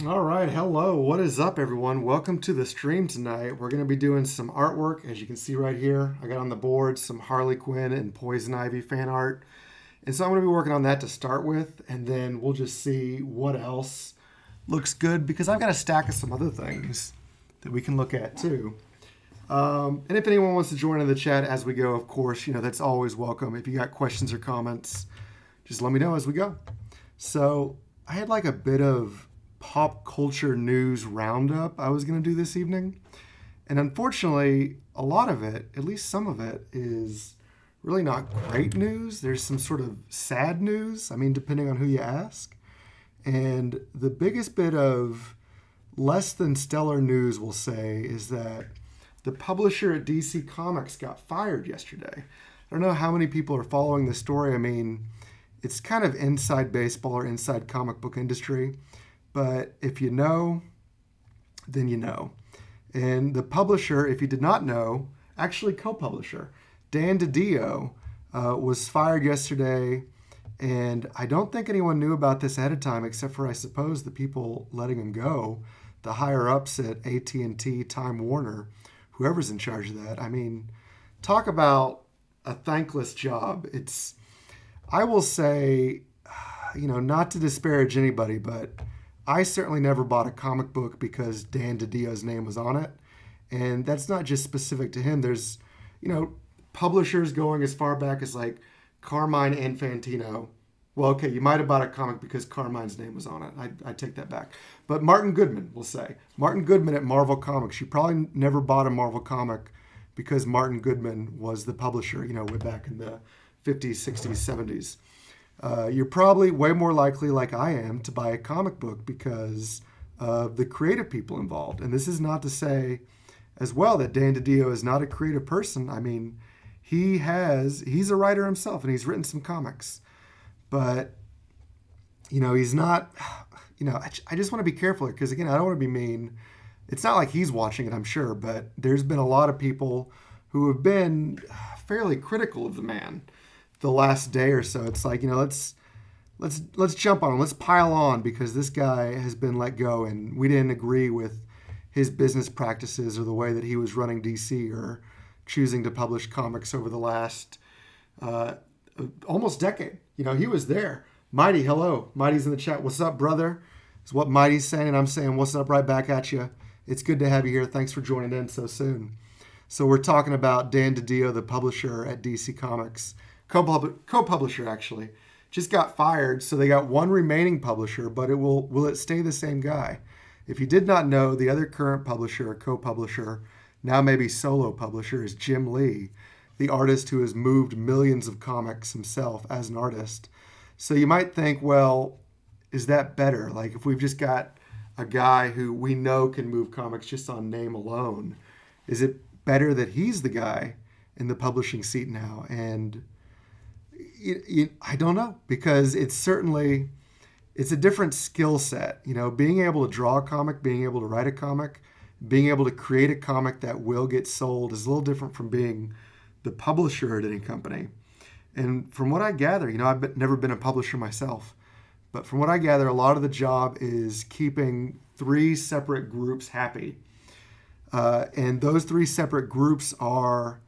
All right, hello. What is up, everyone? Welcome to the stream tonight. We're going to be doing some artwork, as you can see right here. I got on the board some Harley Quinn and Poison Ivy fan art. And so I'm going to be working on that to start with, and then we'll just see what else looks good because I've got a stack of some other things that we can look at too. And if anyone wants to join in the chat as we go, of course, that's always welcome. If you got questions or comments, just let me know as we go. So I had like a bit of pop culture news roundup I was going to do this evening. And unfortunately, a lot of it, at least some of it, is really not great news. There's some sort of sad news, depending on who you ask. And the biggest bit of less than stellar news, we'll say, is that the publisher at DC Comics got fired yesterday. I don't know how many people are following this story. It's kind of inside baseball or inside comic book industry. But if you know, then you know. And the publisher, if you did not know, actually co-publisher, DiDio, was fired yesterday. And I don't think anyone knew about this ahead of time, except for, I suppose, the people letting him go, the higher-ups at AT&T, Time Warner, whoever's in charge of that. Talk about a thankless job. I will say, not to disparage anybody, but I certainly never bought a comic book because Dan DiDio's name was on it. And that's not just specific to him. There's, publishers going as far back as like Carmine Infantino. Well, okay, you might have bought a comic because Carmine's name was on it. I take that back. But Martin Goodman, we'll say. Martin Goodman at Marvel Comics. You probably never bought a Marvel comic because Martin Goodman was the publisher, way back in the 50s, 60s, 70s. You're probably way more likely, like I am, to buy a comic book because of the creative people involved. And this is not to say as well that Dan DiDio is not a creative person. He's a writer himself and he's written some comics. But, he's not, I just want to be careful because, again, I don't want to be mean. It's not like he's watching it, I'm sure, but there's been a lot of people who have been fairly critical of the man the last day or so. It's like, let's jump on him. Let's pile on because this guy has been let go and we didn't agree with his business practices or the way that he was running DC or choosing to publish comics over the last almost decade. He was there. Mighty, hello. Mighty's in the chat. What's up, brother? Is what Mighty's saying, and I'm saying what's up right back at you. It's good to have you here. Thanks for joining in so soon. So we're talking about Dan DiDio, the publisher at DC Comics. Co-publisher, actually. Just got fired, so they got one remaining publisher, but will it stay the same guy? If you did not know, the other current publisher, or co-publisher, now maybe solo publisher, is Jim Lee, the artist who has moved millions of comics himself as an artist. So you might think, well, is that better? Like if we've just got a guy who we know can move comics just on name alone, is it better that he's the guy in the publishing seat now? And I don't know, because it's a different skill set. Being able to draw a comic, being able to write a comic, being able to create a comic that will get sold is a little different from being the publisher at any company. And from what I gather, I've never been a publisher myself, but from what I gather, a lot of the job is keeping three separate groups happy. And those three separate groups are,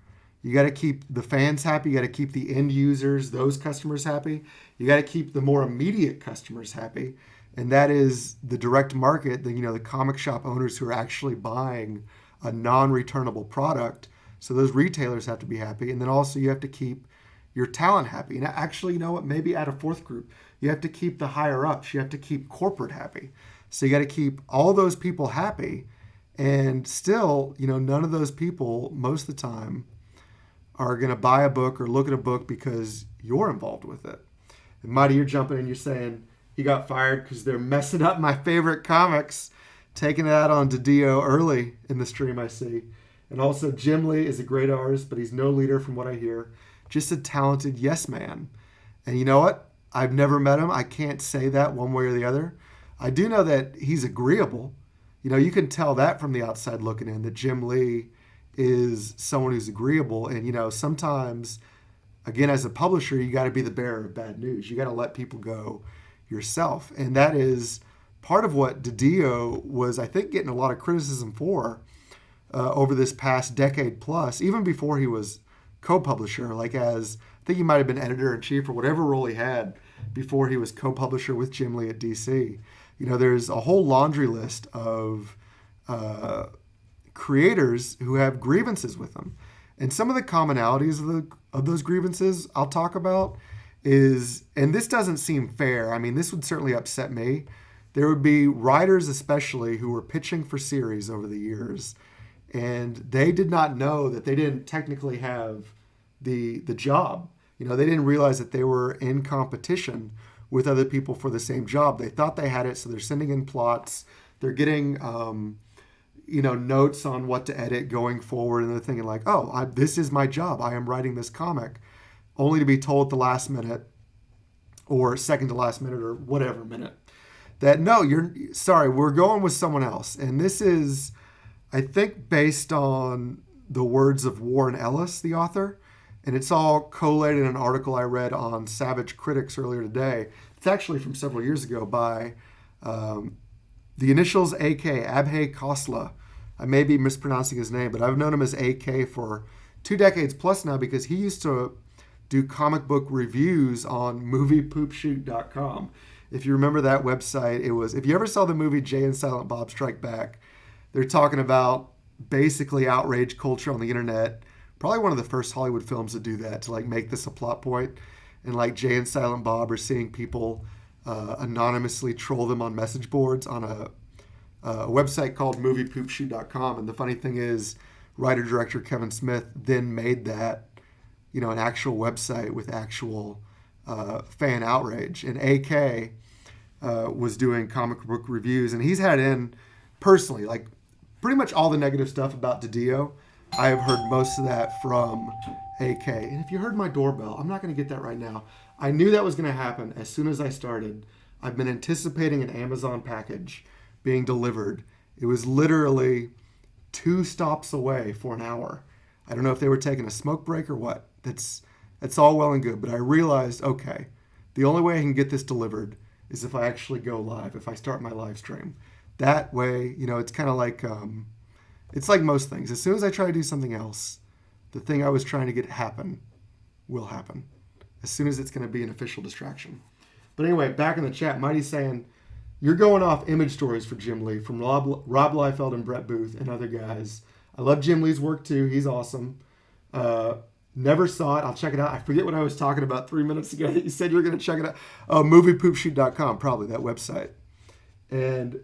you got to keep the fans happy, you got to keep the end users, those customers happy, you got to keep the more immediate customers happy, and that is the direct market, the comic shop owners who are actually buying a non-returnable product. So those retailers have to be happy, and then also you have to keep your talent happy. And actually, maybe add a fourth group. You have to keep the higher ups. You have to keep corporate happy. So you got to keep all those people happy, and still, none of those people most of the time are going to buy a book or look at a book because you're involved with it. And Mighty, you're jumping in, you're saying he got fired because they're messing up my favorite comics, taking it out on DiDio early in the stream, I see. And also, Jim Lee is a great artist, but he's no leader from what I hear. Just a talented yes man. And you know what? I've never met him. I can't say that one way or the other. I do know that he's agreeable. You can tell that from the outside looking in, that Jim Lee is someone who's agreeable. And, sometimes, again, as a publisher, you got to be the bearer of bad news. You got to let people go yourself. And that is part of what DiDio was, I think, getting a lot of criticism for over this past decade plus, even before he was co-publisher, like as I think he might have been editor-in-chief or whatever role he had before he was co-publisher with Jim Lee at DC. There's a whole laundry list of creators who have grievances with him. And some of the commonalities of those grievances I'll talk about is, and this doesn't seem fair, I mean, this would certainly upset me. There would be writers especially who were pitching for series over the years, and they did not know that they didn't technically have the job. They didn't realize that they were in competition with other people for the same job. They thought they had it, so they're sending in plots. They're getting, notes on what to edit going forward, and they're thinking like, this is my job. I am writing this comic, only to be told at the last minute or second to last minute or whatever minute that, no, we're going with someone else. And this is, I think, based on the words of Warren Ellis, the author. And it's all collated in an article I read on Savage Critics earlier today. It's actually from several years ago by the initials AK, Abhay Khosla. I may be mispronouncing his name, but I've known him as AK for 2 decades plus now because he used to do comic book reviews on moviepoopshoot.com. If you remember that website, it was, if you ever saw the movie Jay and Silent Bob Strike Back, they're talking about basically outrage culture on the internet. Probably one of the first Hollywood films to do that, to like make this a plot point. And like Jay and Silent Bob are seeing people anonymously troll them on message boards on a website called moviepoopshoot.com. And the funny thing is, writer-director Kevin Smith then made that, an actual website with actual fan outrage. And AK was doing comic book reviews, and he's had in personally, like pretty much all the negative stuff about DiDio. I have heard most of that from AK. And if you heard my doorbell, I'm not going to get that right now. I knew that was going to happen as soon as I started. I've been anticipating an Amazon package being delivered. It was literally 2 stops away for an hour. I don't know if they were taking a smoke break or what. That's all well and good. But I realized, okay, the only way I can get this delivered is if I actually go live, if I start my live stream. That way, it's kind of like... it's like most things. As soon as I try to do something else, the thing I was trying to get happen will happen. As soon as it's going to be an official distraction. But anyway, back in the chat, Mighty's saying, you're going off image stories for Jim Lee from Rob Liefeld and Brett Booth and other guys. I love Jim Lee's work too. He's awesome. Never saw it. I'll check it out. I forget what I was talking about 3 minutes ago that you said you were going to check it out. Moviepoopshoot.com, probably that website. And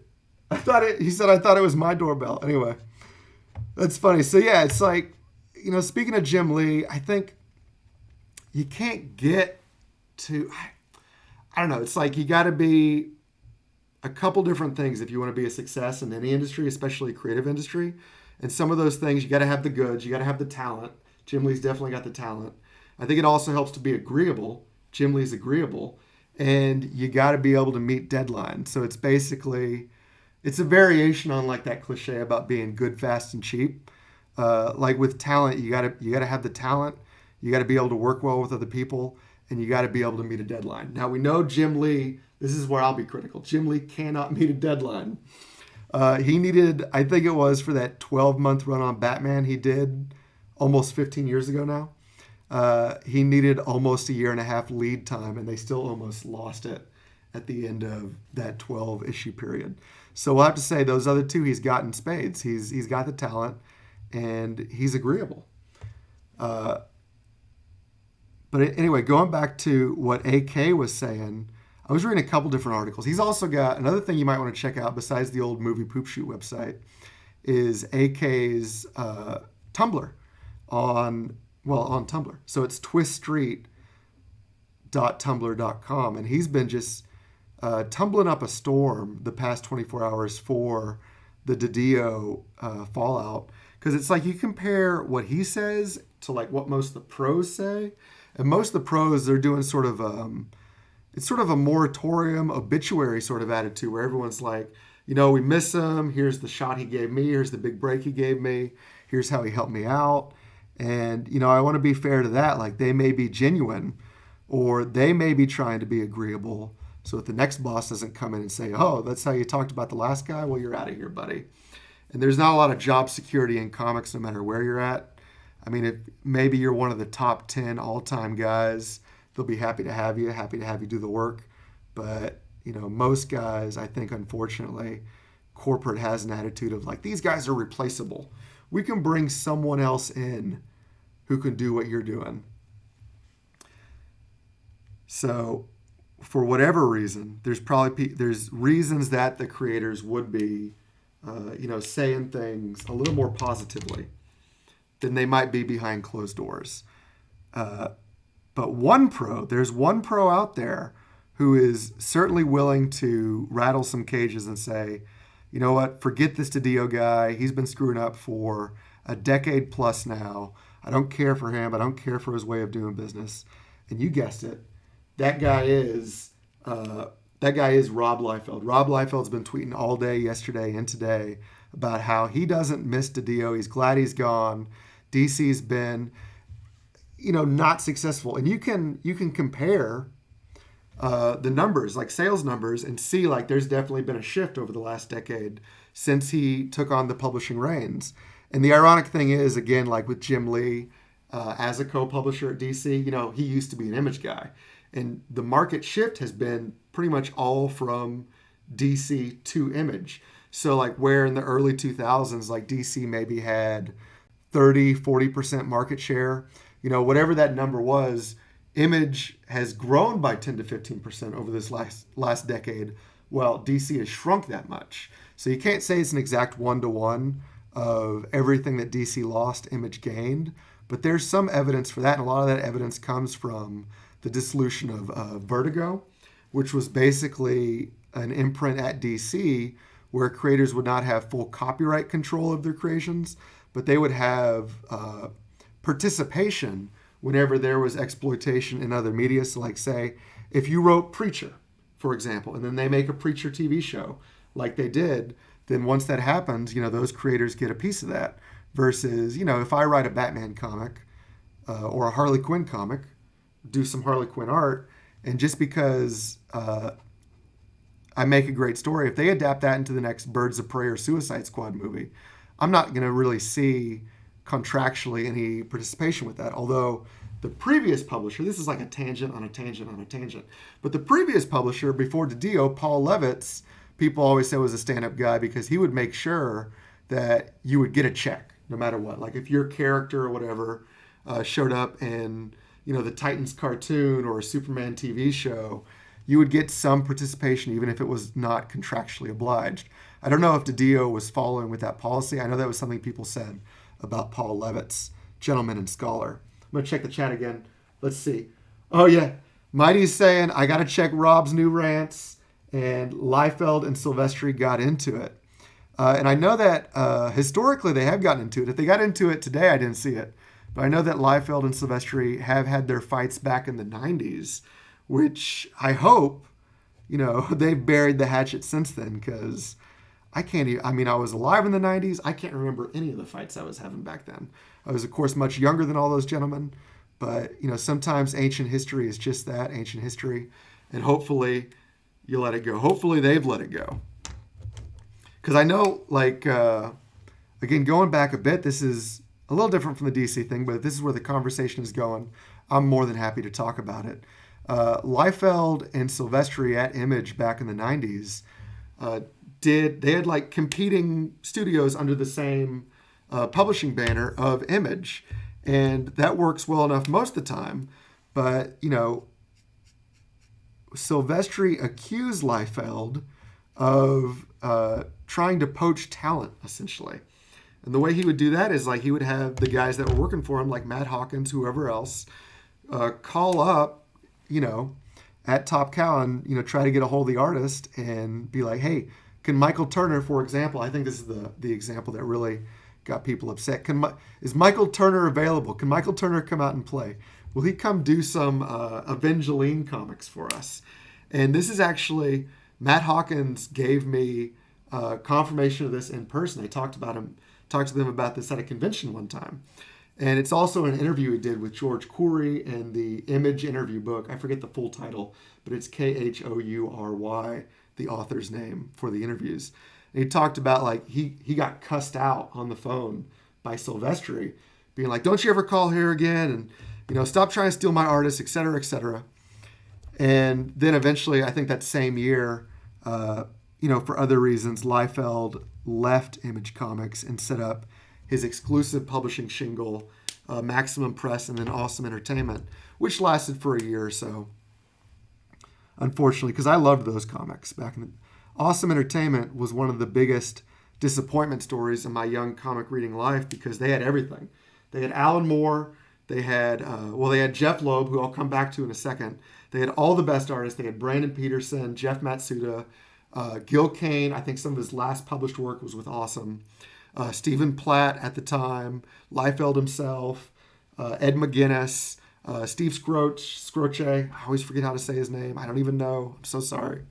he said I thought it was my doorbell. Anyway. That's funny. So yeah, it's like, speaking of Jim Lee, I think you can't get to, I don't know, it's like you got to be a couple different things if you want to be a success in any industry, especially creative industry. And some of those things, you got to have the goods, you got to have the talent. Jim Lee's definitely got the talent. I think it also helps to be agreeable. Jim Lee's agreeable. And you got to be able to meet deadlines. So it's basically... it's a variation on like that cliche about being good, fast, and cheap. Like with talent, you gotta have the talent. You gotta be able to work well with other people, and you gotta be able to meet a deadline. Now we know Jim Lee. This is where I'll be critical. Jim Lee cannot meet a deadline. He needed, I think it was for that 12-month run on Batman he did almost 15 years ago now. He needed almost a 1.5 year lead time, and they still almost lost it at the end of that 12-issue period. So we'll have to say those other 2 he's got in spades. He's got the talent, and he's agreeable. But anyway, going back to what AK was saying, I was reading a couple different articles. He's also got another thing you might want to check out besides the old Movie Poop Shoot website is AK's Tumblr on Tumblr. So it's twiststreet.tumblr.com, and he's been just tumbling up a storm the past 24 hours for the DiDio fallout. Because it's like you compare what he says to like what most of the pros say. And most of the pros, they're doing sort of, it's sort of a moratorium, obituary sort of attitude where everyone's like, we miss him. Here's the shot he gave me. Here's the big break he gave me. Here's how he helped me out. And, I want to be fair to that. Like they may be genuine or they may be trying to be agreeable. So that the next boss doesn't come in and say, oh, that's how you talked about the last guy? Well, you're out of here, buddy. And there's not a lot of job security in comics no matter where you're at. I mean, if maybe you're one of the top 10 all-time guys, they'll be happy to have you do the work. But, most guys, I think, unfortunately, corporate has an attitude of like, these guys are replaceable. We can bring someone else in who can do what you're doing. So for whatever reason, there's reasons that the creators would be, saying things a little more positively than they might be behind closed doors. But there's one pro out there who is certainly willing to rattle some cages and say, you know what, forget this DiDio guy. He's been screwing up for a decade plus now. I don't care for him. I don't care for his way of doing business. And you guessed it. That guy is Rob Liefeld. Rob Liefeld's been tweeting all day yesterday and today about how he doesn't miss DiDio. He's glad he's gone. DC's been, not successful. And you can compare the numbers, like sales numbers, and see like there's definitely been a shift over the last decade since he took on the publishing reins. And the ironic thing is, again, like with Jim Lee as a co-publisher at DC, he used to be an Image guy. And the market shift has been pretty much all from DC to Image. So like where in the early 2000s, like DC maybe had 30-40% market share, whatever that number was, Image has grown by 10 to 15% over this last decade. Well, DC has shrunk that much. So you can't say it's an exact one-to-one of everything that DC lost, Image gained. But there's some evidence for that, and a lot of that evidence comes from the dissolution of Vertigo, which was basically an imprint at DC where creators would not have full copyright control of their creations, but they would have participation whenever there was exploitation in other media. So like say, if you wrote Preacher, for example, and then they make a Preacher TV show like they did, then once that happens, those creators get a piece of that. Versus, if I write a Batman comic or a Harley Quinn comic, do some Harley Quinn art, and just because I make a great story, if they adapt that into the next Birds of Prey or Suicide Squad movie, I'm not going to really see contractually any participation with that. Although the previous publisher, this is like a tangent on a tangent on a tangent, but the previous publisher before DiDio, Paul Levitz, people always say was a stand-up guy because he would make sure that you would get a check no matter what. Like if your character or whatever showed up in the Titans cartoon or a Superman TV show, you would get some participation even if it was not contractually obliged. I don't know if DiDio was following with that policy. I know that was something people said about Paul Levitz, gentleman and scholar. I'm going to check the chat again. Let's see. Oh, yeah. Mighty's saying, I got to check Rob's new rants, and Liefeld and Silvestri got into it. And I know that historically they have gotten into it. If they got into it today, I didn't see it. But I know that Liefeld and Silvestri have had their fights back in the 90s, which I hope, they've buried the hatchet since then, because I can't even, I was alive in the 90s. I can't remember any of the fights I was having back then. I was, of course, much younger than all those gentlemen. But, sometimes ancient history is just that, ancient history. And hopefully you let it go. Hopefully they've let it go. Because I know, again, going back a bit, this is a little different from the DC thing, but if this is where the conversation is going, I'm more than happy to talk about it. Liefeld and Silvestri at Image back in the 90s they had competing studios under the same publishing banner of Image, and that works well enough most of the time. But Silvestri accused Liefeld of trying to poach talent, essentially. And the way he would do that is he would have the guys that were working for him, like Matt Hawkins, whoever else, call up, at Top Cow and, try to get a hold of the artist and be like, hey, can Michael Turner, for example, I think this is the example that really got people upset. Is Michael Turner available? Can Michael Turner come out and play? Will he come do some Evangeline comics for us? And this is actually, Matt Hawkins gave me confirmation of this in person. I talked to them about this at a convention one time. And it's also an interview he did with George Coury in the Image interview book. I forget the full title, but it's Khoury, the author's name for the interviews. And he talked about like he got cussed out on the phone by Silvestri, being like, "Don't you ever call here again," and stop trying to steal my artists, et cetera, et cetera. And then eventually, I think that same year, for other reasons, Liefeld left Image Comics and set up his exclusive publishing shingle, Maximum Press, and then Awesome Entertainment, which lasted for a year or so. Unfortunately, because I loved those comics back in the Awesome Entertainment was one of the biggest disappointment stories in my young comic reading life because they had everything. They had Alan Moore. They had Jeff Loeb, who I'll come back to in a second. They had all the best artists. They had Brandon Peterson, Jeff Matsuda, Gil Kane. I think some of his last published work was with Awesome. Stephen Platt at the time, Liefeld himself, Ed McGuinness, Steve Scroce. I always forget how to say his name. I don't even know. I'm so sorry.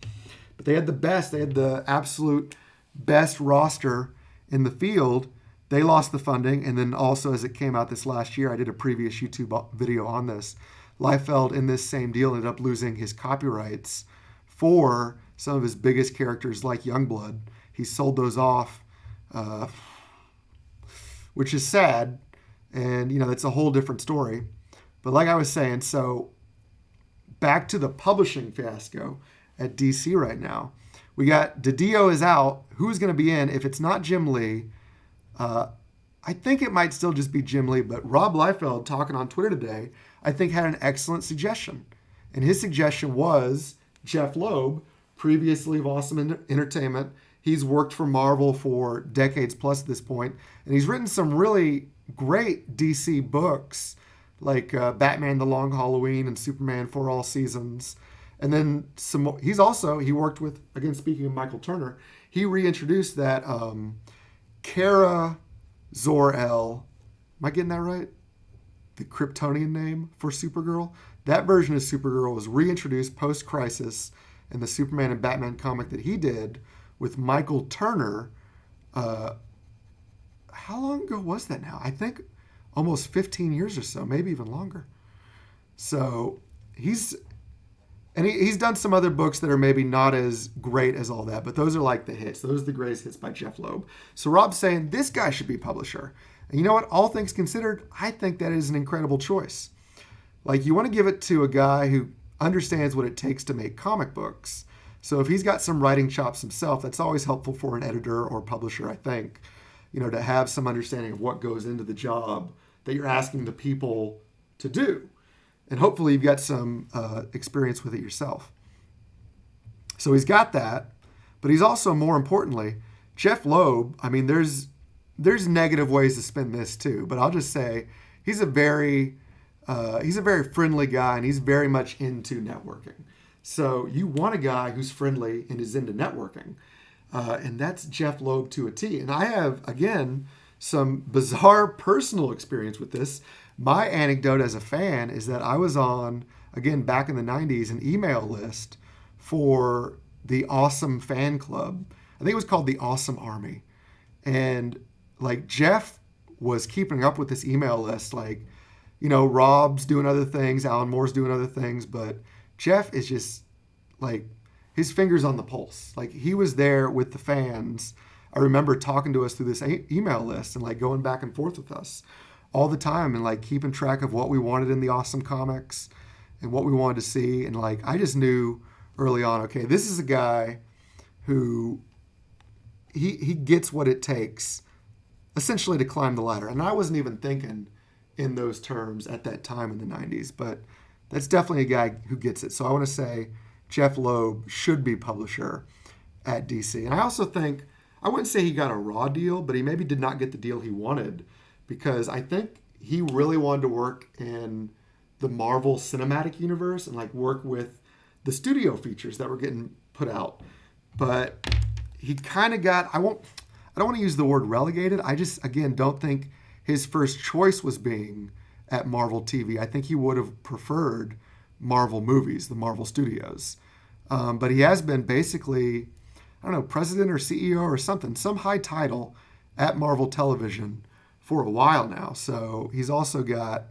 But they had the best. They had the absolute best roster in the field. They lost the funding. And then also, as it came out this last year, I did a previous YouTube video on this. Liefeld, in this same deal, ended up losing his copyrights for some of his biggest characters like Youngblood. He sold those off, which is sad. And, that's a whole different story. But like I was saying, so back to the publishing fiasco at DC right now. We got DiDio is out. Who's going to be in? If it's not Jim Lee, I think it might still just be Jim Lee. But Rob Liefeld, talking on Twitter today, I think had an excellent suggestion. And his suggestion was Jeff Loeb, previously of Awesome Entertainment. He's worked for Marvel for decades plus at this point. And he's written some really great DC books like Batman The Long Halloween and Superman for All Seasons. And then he worked with, again, speaking of Michael Turner, he reintroduced that Kara Zor-El. Am I getting that right? The Kryptonian name for Supergirl. That version of Supergirl was reintroduced post-Crisis in the Superman and Batman comic that he did with Michael Turner. How long ago was that now? I think almost 15 years or so, maybe even longer. So he's done some other books that are maybe not as great as all that, but those are like the hits. Those are the greatest hits by Jeff Loeb. So Rob's saying this guy should be publisher. And you know what? All things considered, I think that is an incredible choice. Like, you want to give it to a guy who understands what it takes to make comic books. So if he's got some writing chops himself, that's always helpful for an editor or publisher, I think, to have some understanding of what goes into the job that you're asking the people to do. And hopefully you've got some experience with it yourself. So he's got that, but he's also, more importantly, Jeff Loeb. I mean, there's negative ways to spin this too, but I'll just say he's a very friendly guy, and he's very much into networking. So you want a guy who's friendly and is into networking, and that's Jeff Loeb to a T. And I have, again, some bizarre personal experience with this. My anecdote as a fan is that I was on, again, back in the 90s, an email list for the Awesome fan club. I think it was called the Awesome Army. And like, Jeff was keeping up with this email list. Like, Rob's doing other things, Alan Moore's doing other things, but Jeff is just like, his fingers on the pulse. Like, he was there with the fans. I remember talking to us through this email list and like going back and forth with us all the time and like keeping track of what we wanted in the Awesome comics and what we wanted to see. And like, I just knew early on, okay, this is a guy who he gets what it takes essentially to climb the ladder. And I wasn't even thinking in those terms at that time in the 90s, but that's definitely a guy who gets it. So I want to say Jeff Loeb should be publisher at DC. And I also think, I wouldn't say he got a raw deal, but he maybe did not get the deal he wanted, because I think he really wanted to work in the Marvel Cinematic Universe and like work with the studio features that were getting put out. But he kind of got, I don't want to use the word relegated. I just, again, don't think his first choice was being at Marvel TV. I think he would have preferred Marvel movies, the Marvel Studios. But he has been basically, I don't know, president or CEO or something, some high title at Marvel Television for a while now. So he's also got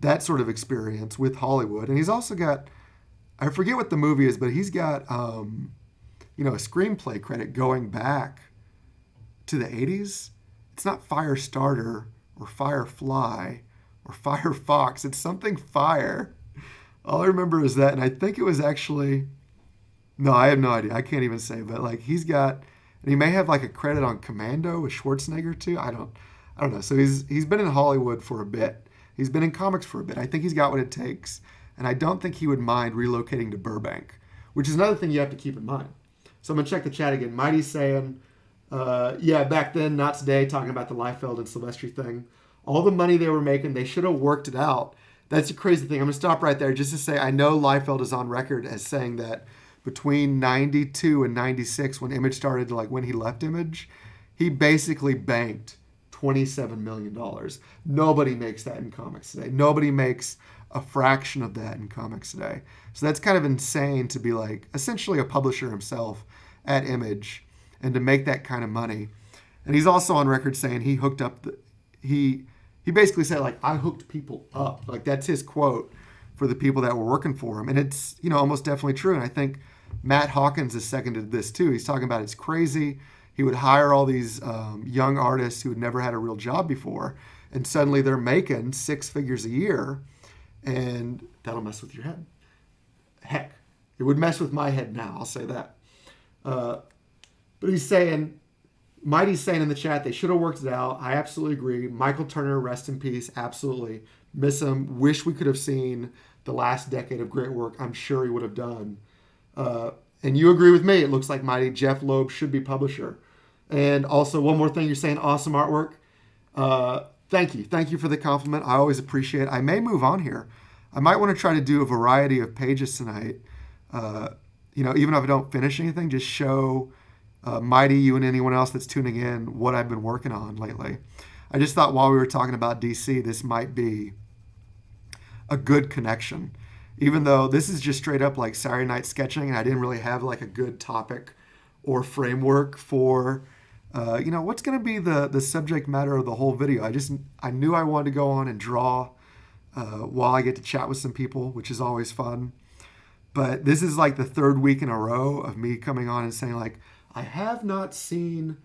that sort of experience with Hollywood. And he's also got, I forget what the movie is, but he's got, a screenplay credit going back to the 80s. It's not Firestarter or Firefly or Firefox. It's something Fire. All I remember is that, and I think it was actually, no, I have no idea. I can't even say, but like he's got, and he may have like a credit on Commando with Schwarzenegger too. I don't know. So he's been in Hollywood for a bit. He's been in comics for a bit. I think he's got what it takes, and I don't think he would mind relocating to Burbank, which is another thing you have to keep in mind. So I'm gonna check the chat again. Mighty's saying, yeah, back then, not today, talking about the Liefeld and Silvestri thing. All the money they were making, they should have worked it out. That's the crazy thing. I'm going to stop right there just to say I know Liefeld is on record as saying that between 92 and 96, when Image started, like when he left Image, he basically banked $27 million. Nobody makes that in comics today. Nobody makes a fraction of that in comics today. So that's kind of insane to be like essentially a publisher himself at Image and to make that kind of money. And he's also on record saying he hooked up he basically said, like, I hooked people up. Like, that's his quote for the people that were working for him. And it's, almost definitely true. And I think Matt Hawkins has seconded this too. He's talking about it's crazy. He would hire all these young artists who had never had a real job before. And suddenly they're making 6 figures a year. And that'll mess with your head. Heck, it would mess with my head now. I'll say that. But he's saying, Mighty's saying in the chat, they should have worked it out. I absolutely agree. Michael Turner, rest in peace. Absolutely. Miss him. Wish we could have seen the last decade of great work I'm sure he would have done. And you agree with me. It looks like Mighty. Jeff Loeb should be publisher. And also, one more thing. You're saying awesome artwork. Thank you. Thank you for the compliment. I always appreciate it. I may move on here. I might want to try to do a variety of pages tonight. Even if I don't finish anything, just show Mighty, you, and anyone else that's tuning in what I've been working on lately. I just thought while we were talking about DC, this might be a good connection. Even though this is just straight up like Saturday night sketching, and I didn't really have like a good topic or framework for, what's going to be the subject matter of the whole video. I knew I wanted to go on and draw while I get to chat with some people, which is always fun. But this is like the 3rd week in a row of me coming on and saying like, I have not seen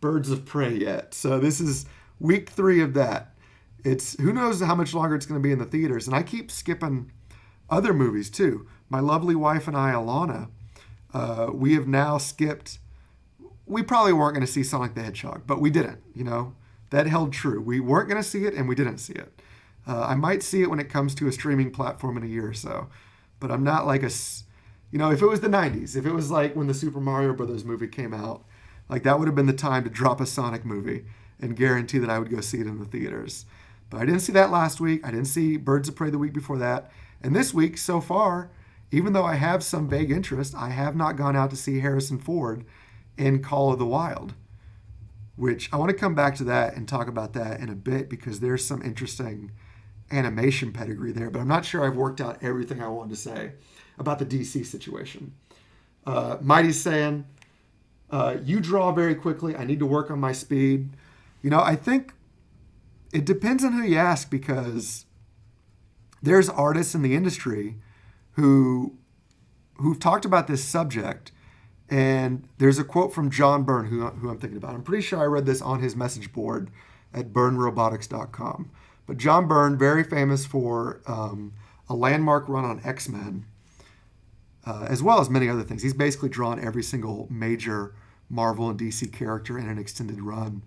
Birds of Prey yet. So this is week 3 of that. It's who knows how much longer it's going to be in the theaters. And I keep skipping other movies too. My lovely wife and I, Alana, we have now skipped. We probably weren't going to see Sonic the Hedgehog, but we didn't. That held true. We weren't going to see it and we didn't see it. I might see it when it comes to a streaming platform in a year or so. But I'm not like if it was the 90s, if it was like when the Super Mario Brothers movie came out, like that would have been the time to drop a Sonic movie and guarantee that I would go see it in the theaters. But I didn't see that last week. I didn't see Birds of Prey the week before that. And this week, so far, even though I have some vague interest, I have not gone out to see Harrison Ford in Call of the Wild, which I want to come back to that and talk about that in a bit because there's some interesting animation pedigree there, but I'm not sure I've worked out everything I wanted to say about the DC situation. Mighty's saying, you draw very quickly. I need to work on my speed. I think it depends on who you ask because there's artists in the industry who've talked about this subject. And there's a quote from John Byrne, who I'm thinking about. I'm pretty sure I read this on his message board at byrnerobotics.com. But John Byrne, very famous for a landmark run on X-Men, as well as many other things. He's basically drawn every single major Marvel and DC character in an extended run.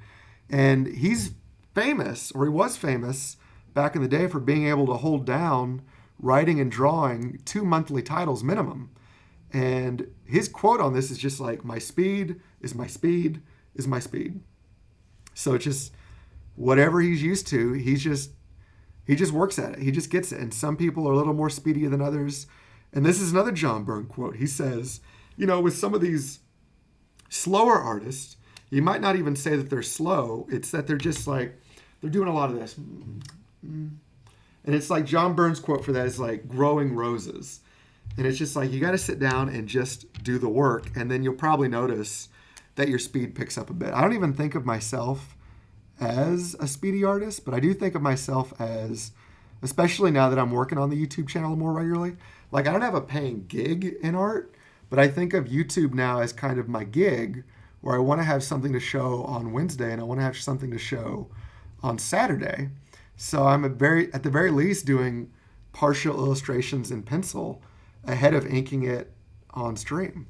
And he's famous, or he was famous, back in the day for being able to hold down writing and drawing 2 monthly titles minimum. And his quote on this is just like, my speed is my speed is my speed. So it's just whatever he's used to, he just works at it. He just gets it. And some people are a little more speedier than others. And this is another John Byrne quote. He says, with some of these slower artists, you might not even say that they're slow. It's that they're just like, they're doing a lot of this. And it's like John Byrne's quote for that is like growing roses. And it's just like, you got to sit down and just do the work. And then you'll probably notice that your speed picks up a bit. I don't even think of myself as a speedy artist, but I do think of myself as, especially now that I'm working on the YouTube channel more regularly, like I don't have a paying gig in art, but I think of YouTube now as kind of my gig where I want to have something to show on Wednesday and I want to have something to show on Saturday. So I'm at the very least doing partial illustrations in pencil ahead of inking it on stream.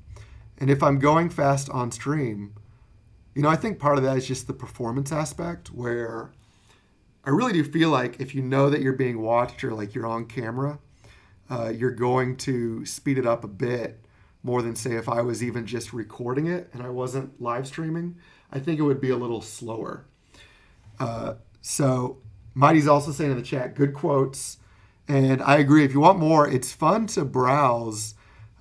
And if I'm going fast on stream, I think part of that is just the performance aspect where I really do feel like if you know that you're being watched or like you're on camera, you're going to speed it up a bit more than say if I was even just recording it and I wasn't live streaming. I think it would be a little slower. So Mighty's also saying in the chat, good quotes. And I agree. If you want more, it's fun to browse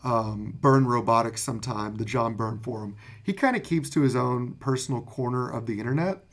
Byrne Robotics sometime, the John Byrne forum. He kind of keeps to his own personal corner of the internet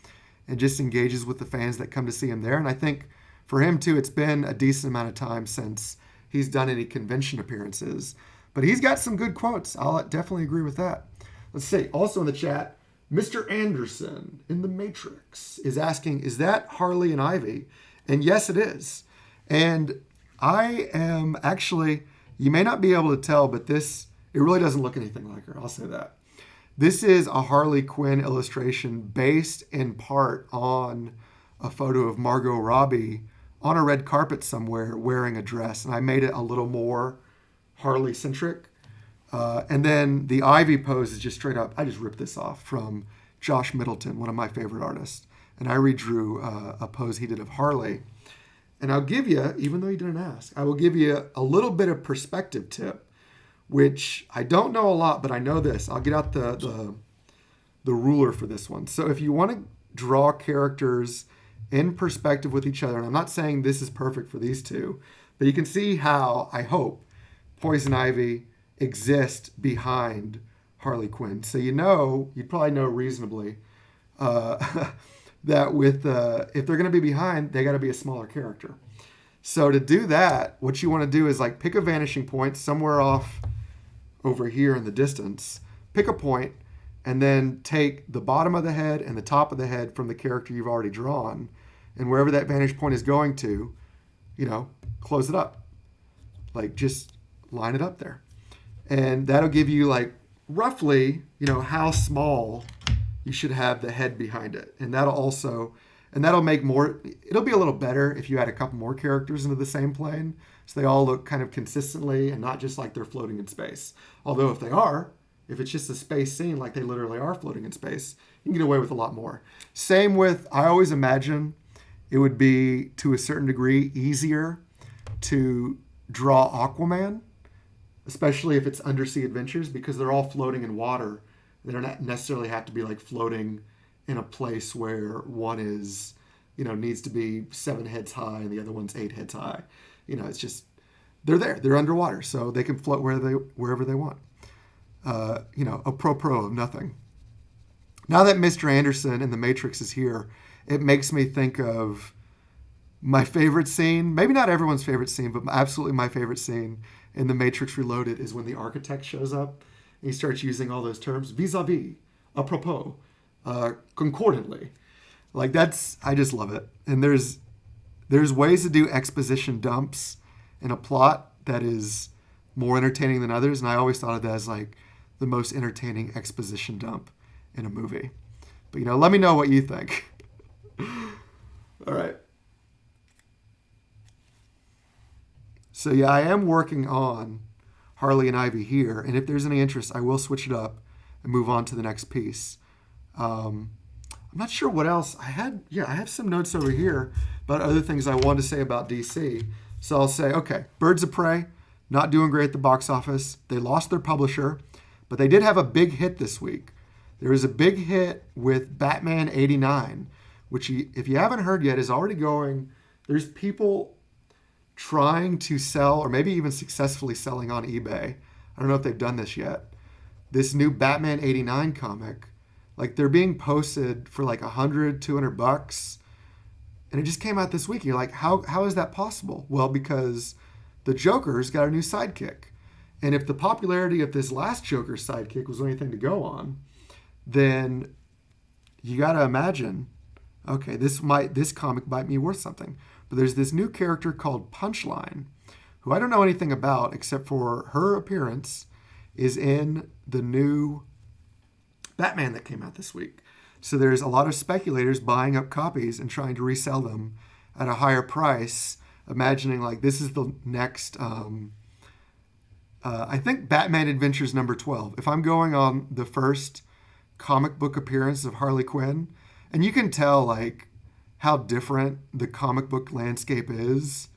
and just engages with the fans that come to see him there. And I think for him too, it's been a decent amount of time since he's done any convention appearances. But he's got some good quotes. I'll definitely agree with that. Let's see. Also in the chat, Mr. Anderson in the Matrix is asking, is that Harley and Ivy? And yes, it is. And I am actually, you may not be able to tell, but it really doesn't look anything like her. I'll say that. This is a Harley Quinn illustration based in part on a photo of Margot Robbie on a red carpet somewhere wearing a dress. And I made it a little more Harley-centric. And then the Ivy pose is just straight up, I just ripped this off from Josh Middleton, one of my favorite artists. And I redrew a pose he did of Harley. And I'll give you, even though you didn't ask, I will give you a little bit of perspective tip, which I don't know a lot, but I know this. I'll get out the ruler for this one. So if you want to draw characters in perspective with each other, and I'm not saying this is perfect for these two, but you can see how, I hope, Poison Ivy exists behind Harley Quinn. So you'd probably know reasonably that if they're going to be behind, they got to be a smaller character. So to do that, what you want to do is like pick a vanishing point somewhere off over here in the distance, pick a point, and then take the bottom of the head and the top of the head from the character you've already drawn, and wherever that vantage point is going to, close it up. Like just line it up there. And that'll give you like roughly, how small you should have the head behind it. And that'll make it'll be a little better if you add a couple more characters into the same plane, so they all look kind of consistently and not just like they're floating in space. Although if it's just a space scene like they literally are floating in space, you can get away with a lot more. Same with, I always imagine it would be to a certain degree easier to draw Aquaman, especially if it's undersea adventures, because they're all floating in water. They don't necessarily have to be like floating in a place where one is, needs to be 7 heads high and the other one's 8 heads high. It's just, they're underwater, so they can float wherever they want. A pro of nothing. Now that Mr. Anderson in the Matrix is here, it makes me think of my favorite scene, maybe not everyone's favorite scene, but absolutely my favorite scene in The Matrix Reloaded is when the architect shows up and he starts using all those terms, vis-a-vis, apropos, concordantly. Like I just love it. And there's ways to do exposition dumps in a plot that is more entertaining than others. And I always thought of that as like the most entertaining exposition dump in a movie. But, let me know what you think. All right. So yeah, I am working on Harley and Ivy here, and if there's any interest, I will switch it up and move on to the next piece. I'm not sure what else I had. Yeah, I have some notes over here about other things I wanted to say about DC. So I'll say, okay, Birds of Prey, not doing great at the box office. They lost their publisher, but they did have a big hit this week. There was a big hit with Batman 89, which, if you haven't heard yet, is already going. There's people trying to sell, or maybe even successfully selling on eBay. I don't know if they've done this yet. This new Batman 89 comic, like they're being posted for like $100-$200, and it just came out this week. You're like, how is that possible? Well, because the Joker's got a new sidekick, and if the popularity of this last Joker sidekick was anything to go on, then you got to imagine Okay, this comic might be worth something. But there's this new character called Punchline, who I don't know anything about except for her appearance is in the new Batman that came out this week. So there's a lot of speculators buying up copies and trying to resell them at a higher price, imagining like this is the next. I think Batman Adventures number 12. If I'm going on the first comic book appearance of Harley Quinn, and you can tell like how different the comic book landscape is,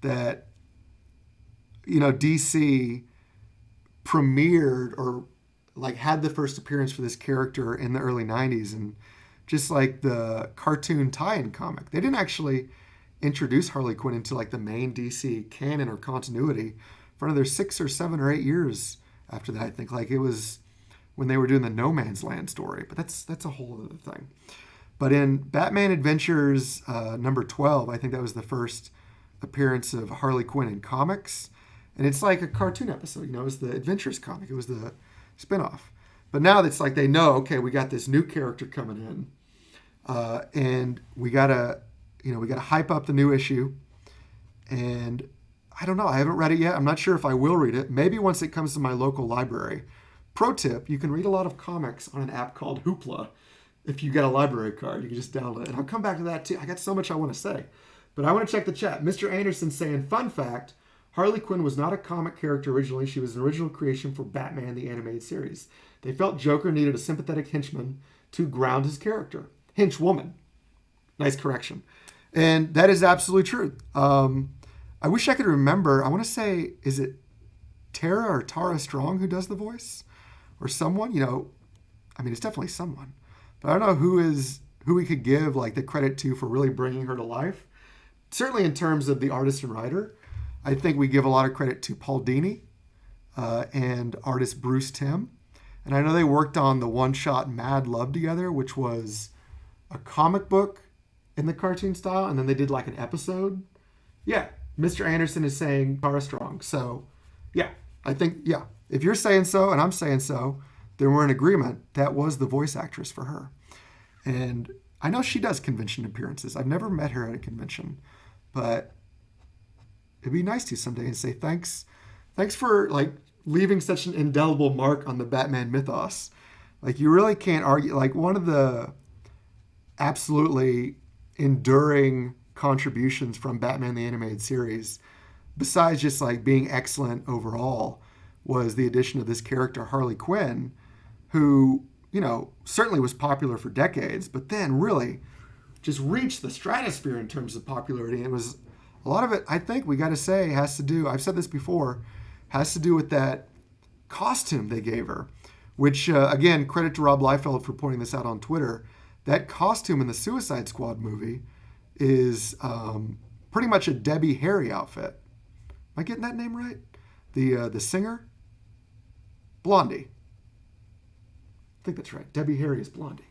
that DC premiered or like had the first appearance for this character in the early 90s, and just like the cartoon tie-in comic, they didn't actually introduce Harley Quinn into like the main DC canon or continuity for another 6 or 7 or 8 years after that. I think like it was when they were doing the No Man's Land story, but that's a whole other thing. But in Batman Adventures number 12, I think that was the first appearance of Harley Quinn in comics. And it's like a cartoon episode, it was the Adventures comic. It was the spinoff. But now it's like they know, okay, we got this new character coming in. And we gotta hype up the new issue. And I don't know, I haven't read it yet. I'm not sure if I will read it. Maybe once it comes to my local library. Pro tip, you can read a lot of comics on an app called Hoopla. If you get a library card, you can just download it. And I'll come back to that too. I got so much I want to say. But I want to check the chat. Mr. Anderson saying, fun fact, Harley Quinn was not a comic character originally. She was an original creation for Batman, the animated series. They felt Joker needed a sympathetic henchman to ground his character. Henchwoman. Nice correction. And that is absolutely true. I wish I could remember. I want to say, is it Tara or Tara Strong who does the voice? Or someone? It's definitely someone. But I don't know who we could give like the credit to for really bringing her to life. Certainly in terms of the artist and writer, I think we give a lot of credit to Paul Dini and artist Bruce Timm. And I know they worked on the one-shot Mad Love together, which was a comic book in the cartoon style, and then they did like an episode. Yeah, Mr. Anderson is saying Tara Strong. So, yeah, I think, yeah, if you're saying so and I'm saying so, then we're in agreement. That was the voice actress for her. And I know she does convention appearances. I've never met her at a convention, but it'd be nice to someday and say thanks for like leaving such an indelible mark on the Batman mythos. Like you really can't argue. Like one of the absolutely enduring contributions from Batman the Animated Series, besides just like being excellent overall, was the addition of this character Harley Quinn, who certainly was popular for decades, but then really just reached the stratosphere in terms of popularity. And it was a lot of it, I think we got to say, has to do, I've said this before, has to do with that costume they gave her, which, again, credit to Rob Liefeld for pointing this out on Twitter. That costume in the Suicide Squad movie is pretty much a Debbie Harry outfit. Am I getting that name right? The singer? Blondie. I think that's right. Debbie Harry is Blondie.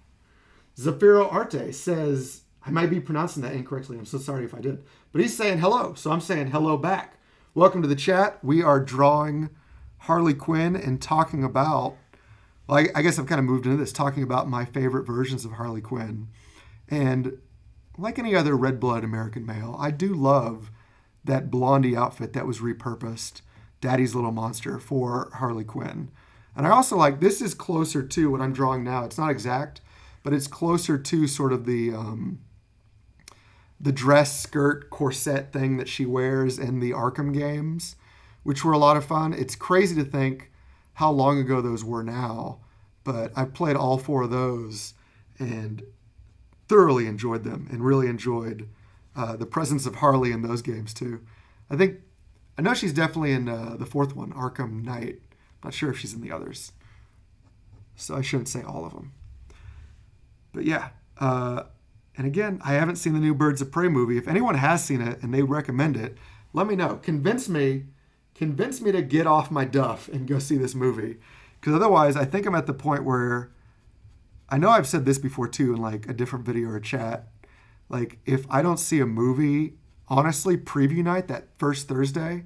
Zafiro Arte says, I might be pronouncing that incorrectly. I'm so sorry if I did. But he's saying hello, so I'm saying hello back. Welcome to the chat. We are drawing Harley Quinn and talking about, well, I guess I've kind of moved into this, talking about my favorite versions of Harley Quinn. And like any other red-blooded American male, I do love that Blondie outfit that was repurposed, Daddy's Little Monster, for Harley Quinn. And I also like, this is closer to what I'm drawing now. It's not exact, but it's closer to sort of the dress skirt corset thing that she wears in the Arkham games, which were a lot of fun. It's crazy to think how long ago those were now, but I've played all 4 of those and thoroughly enjoyed them and really enjoyed the presence of Harley in those games too. I know she's definitely in the 4th one, Arkham Knight. Not sure if she's in the others. So I shouldn't say all of them. But yeah, and again, I haven't seen the new Birds of Prey movie. If anyone has seen it and they recommend it, let me know. Convince me to get off my duff and go see this movie. Because otherwise, I think I'm at the point where, I know I've said this before too in like a different video or chat. Like if I don't see a movie, honestly, preview night, that first Thursday,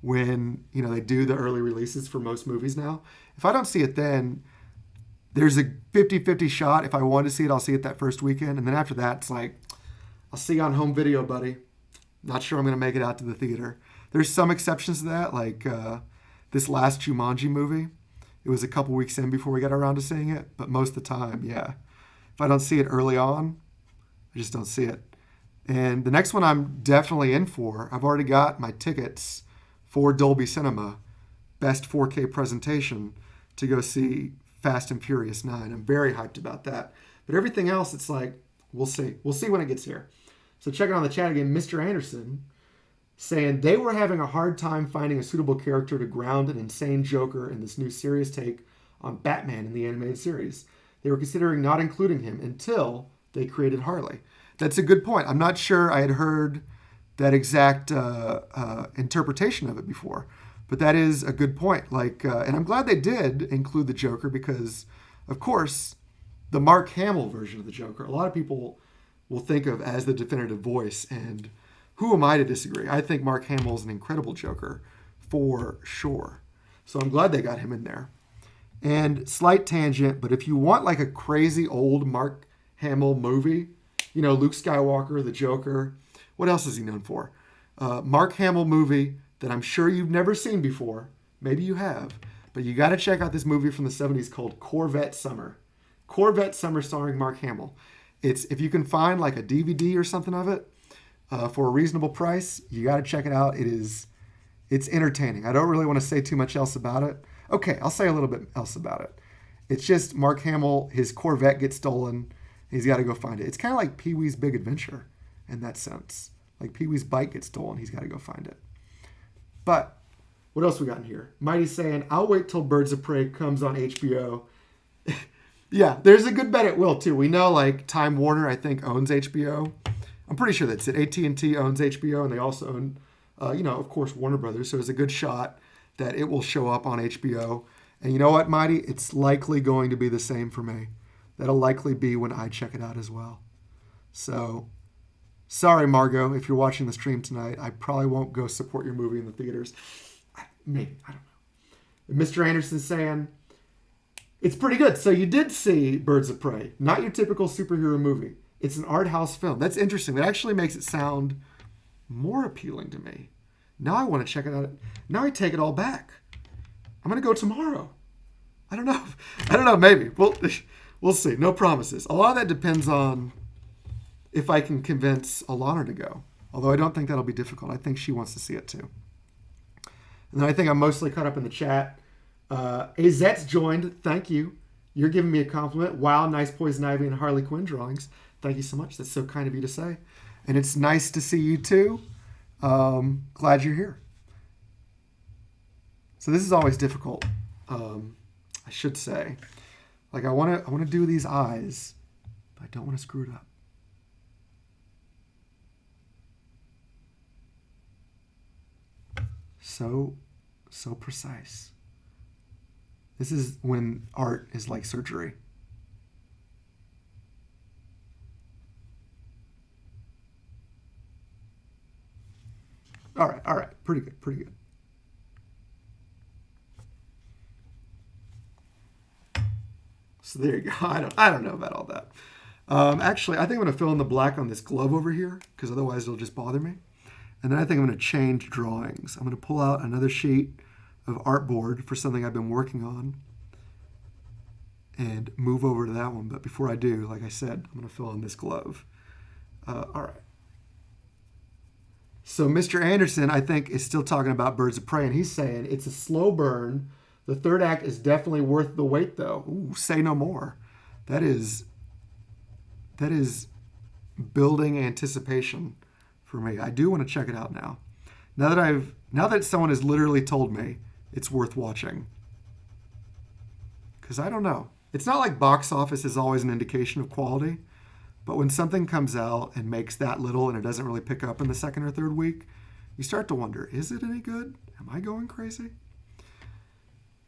when they do the early releases for most movies now, if I don't see it then, there's a 50-50 shot. If I want to see it, I'll see it that first weekend. And then after that, it's like, I'll see you on home video, buddy. Not sure I'm going to make it out to the theater. There's some exceptions to that, like this last Jumanji movie. It was a couple weeks in before we got around to seeing it. But most of the time, yeah. If I don't see it early on, I just don't see it. And the next one I'm definitely in for, I've already got my tickets for Dolby Cinema, best 4K presentation, to go see Fast and Furious 9. I'm very hyped about that. But everything else, it's like, we'll see. We'll see when it gets here. So checking on the chat again, Mr. Anderson saying they were having a hard time finding a suitable character to ground an insane Joker in this new serious take on Batman in the animated series. They were considering not including him until they created Harley. That's a good point. I'm not sure I had heard that exact interpretation of it before, but that is a good point. Like, and I'm glad they did include the Joker because, of course, the Mark Hamill version of the Joker, a lot of people will think of as the definitive voice, and who am I to disagree? I think Mark Hamill is an incredible Joker for sure. So I'm glad they got him in there. And slight tangent, but if you want like a crazy old Mark Hamill movie, you know, Luke Skywalker, the Joker, what else is he known for? Mark Hamill movie that I'm sure you've never seen before. Maybe you have, but you got to check out this movie from the 70s called Corvette Summer. Corvette Summer starring Mark Hamill. It's, if you can find like a DVD or something of it for a reasonable price, you got to check it out. It's entertaining. I don't really want to say too much else about it. Okay, I'll say a little bit else about it. It's just Mark Hamill, his Corvette gets stolen. He's got to go find it. It's kind of like Pee-wee's Big Adventure in that sense. Like Pee-wee's bike gets stolen. He's got to go find it. But what else we got in here? Mighty's saying, I'll wait till Birds of Prey comes on HBO. Yeah, there's a good bet it will too. We know like Time Warner, I think, owns HBO. I'm pretty sure that's it. AT&T owns HBO, and they also own, of course, Warner Brothers. So there's a good shot that it will show up on HBO. And you know what, Mighty? It's likely going to be the same for me. That'll likely be when I check it out as well. So, sorry, Margot, if you're watching the stream tonight, I probably won't go support your movie in the theaters. Maybe, I don't know. Mr. Anderson saying, it's pretty good. So you did see Birds of Prey. Not your typical superhero movie. It's an art house film. That's interesting. That actually makes it sound more appealing to me. Now I want to check it out. Now I take it all back. I'm going to go tomorrow. I don't know. Maybe. We'll see. No promises. A lot of that depends on if I can convince Alana to go. Although I don't think that'll be difficult. I think she wants to see it too. And then I think I'm mostly caught up in the chat. Azette's joined. Thank you. You're giving me a compliment. Wow, nice Poison Ivy and Harley Quinn drawings. Thank you so much. That's so kind of you to say. And it's nice to see you too. Glad you're here. So this is always difficult. I should say. Like I want to do these eyes, but I don't want to screw it up. So precise. This is when art is like surgery. All right. Pretty good. So there you go. I don't know about all that. Actually, I think I'm going to fill in the black on this glove over here because otherwise it'll just bother me. And then I think I'm going to change drawings. I'm going to pull out another sheet of artboard for something I've been working on and move over to that one. But before I do, like I said, I'm going to fill in this glove. All right. So Mr. Anderson, I think, is still talking about Birds of Prey, and he's saying it's a slow burn. The third act is definitely worth the wait, though. Ooh, say no more. That is building anticipation for me. I do want to check it out now. Now that someone has literally told me it's worth watching. Because I don't know. It's not like box office is always an indication of quality. But when something comes out and makes that little and it doesn't really pick up in the second or third week, you start to wonder, is it any good? Am I going crazy?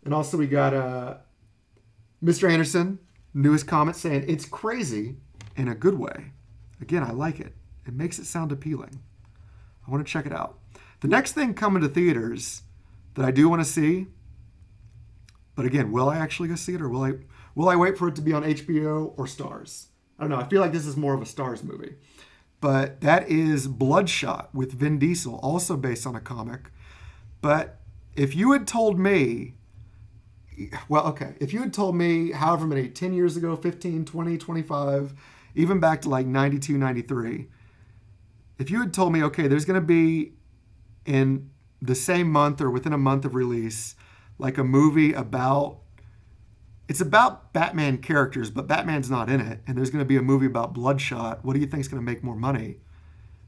And also we got Mr. Anderson, newest comment saying, it's crazy in a good way. Again, I like it. It makes it sound appealing. I want to check it out. The next thing coming to theaters that I do want to see, but again, will I actually go see it or Will I wait for it to be on HBO or Stars? I don't know. I feel like this is more of a Stars movie. But that is Bloodshot with Vin Diesel, also based on a comic. But if you had told me, well, okay, if you had told me however many, 10 years ago, 15, 20, 25, even back to like 92, 93, if you had told me, okay, there's going to be in the same month or within a month of release, like a movie about, it's about Batman characters, but Batman's not in it, and there's going to be a movie about Bloodshot, what do you think is going to make more money?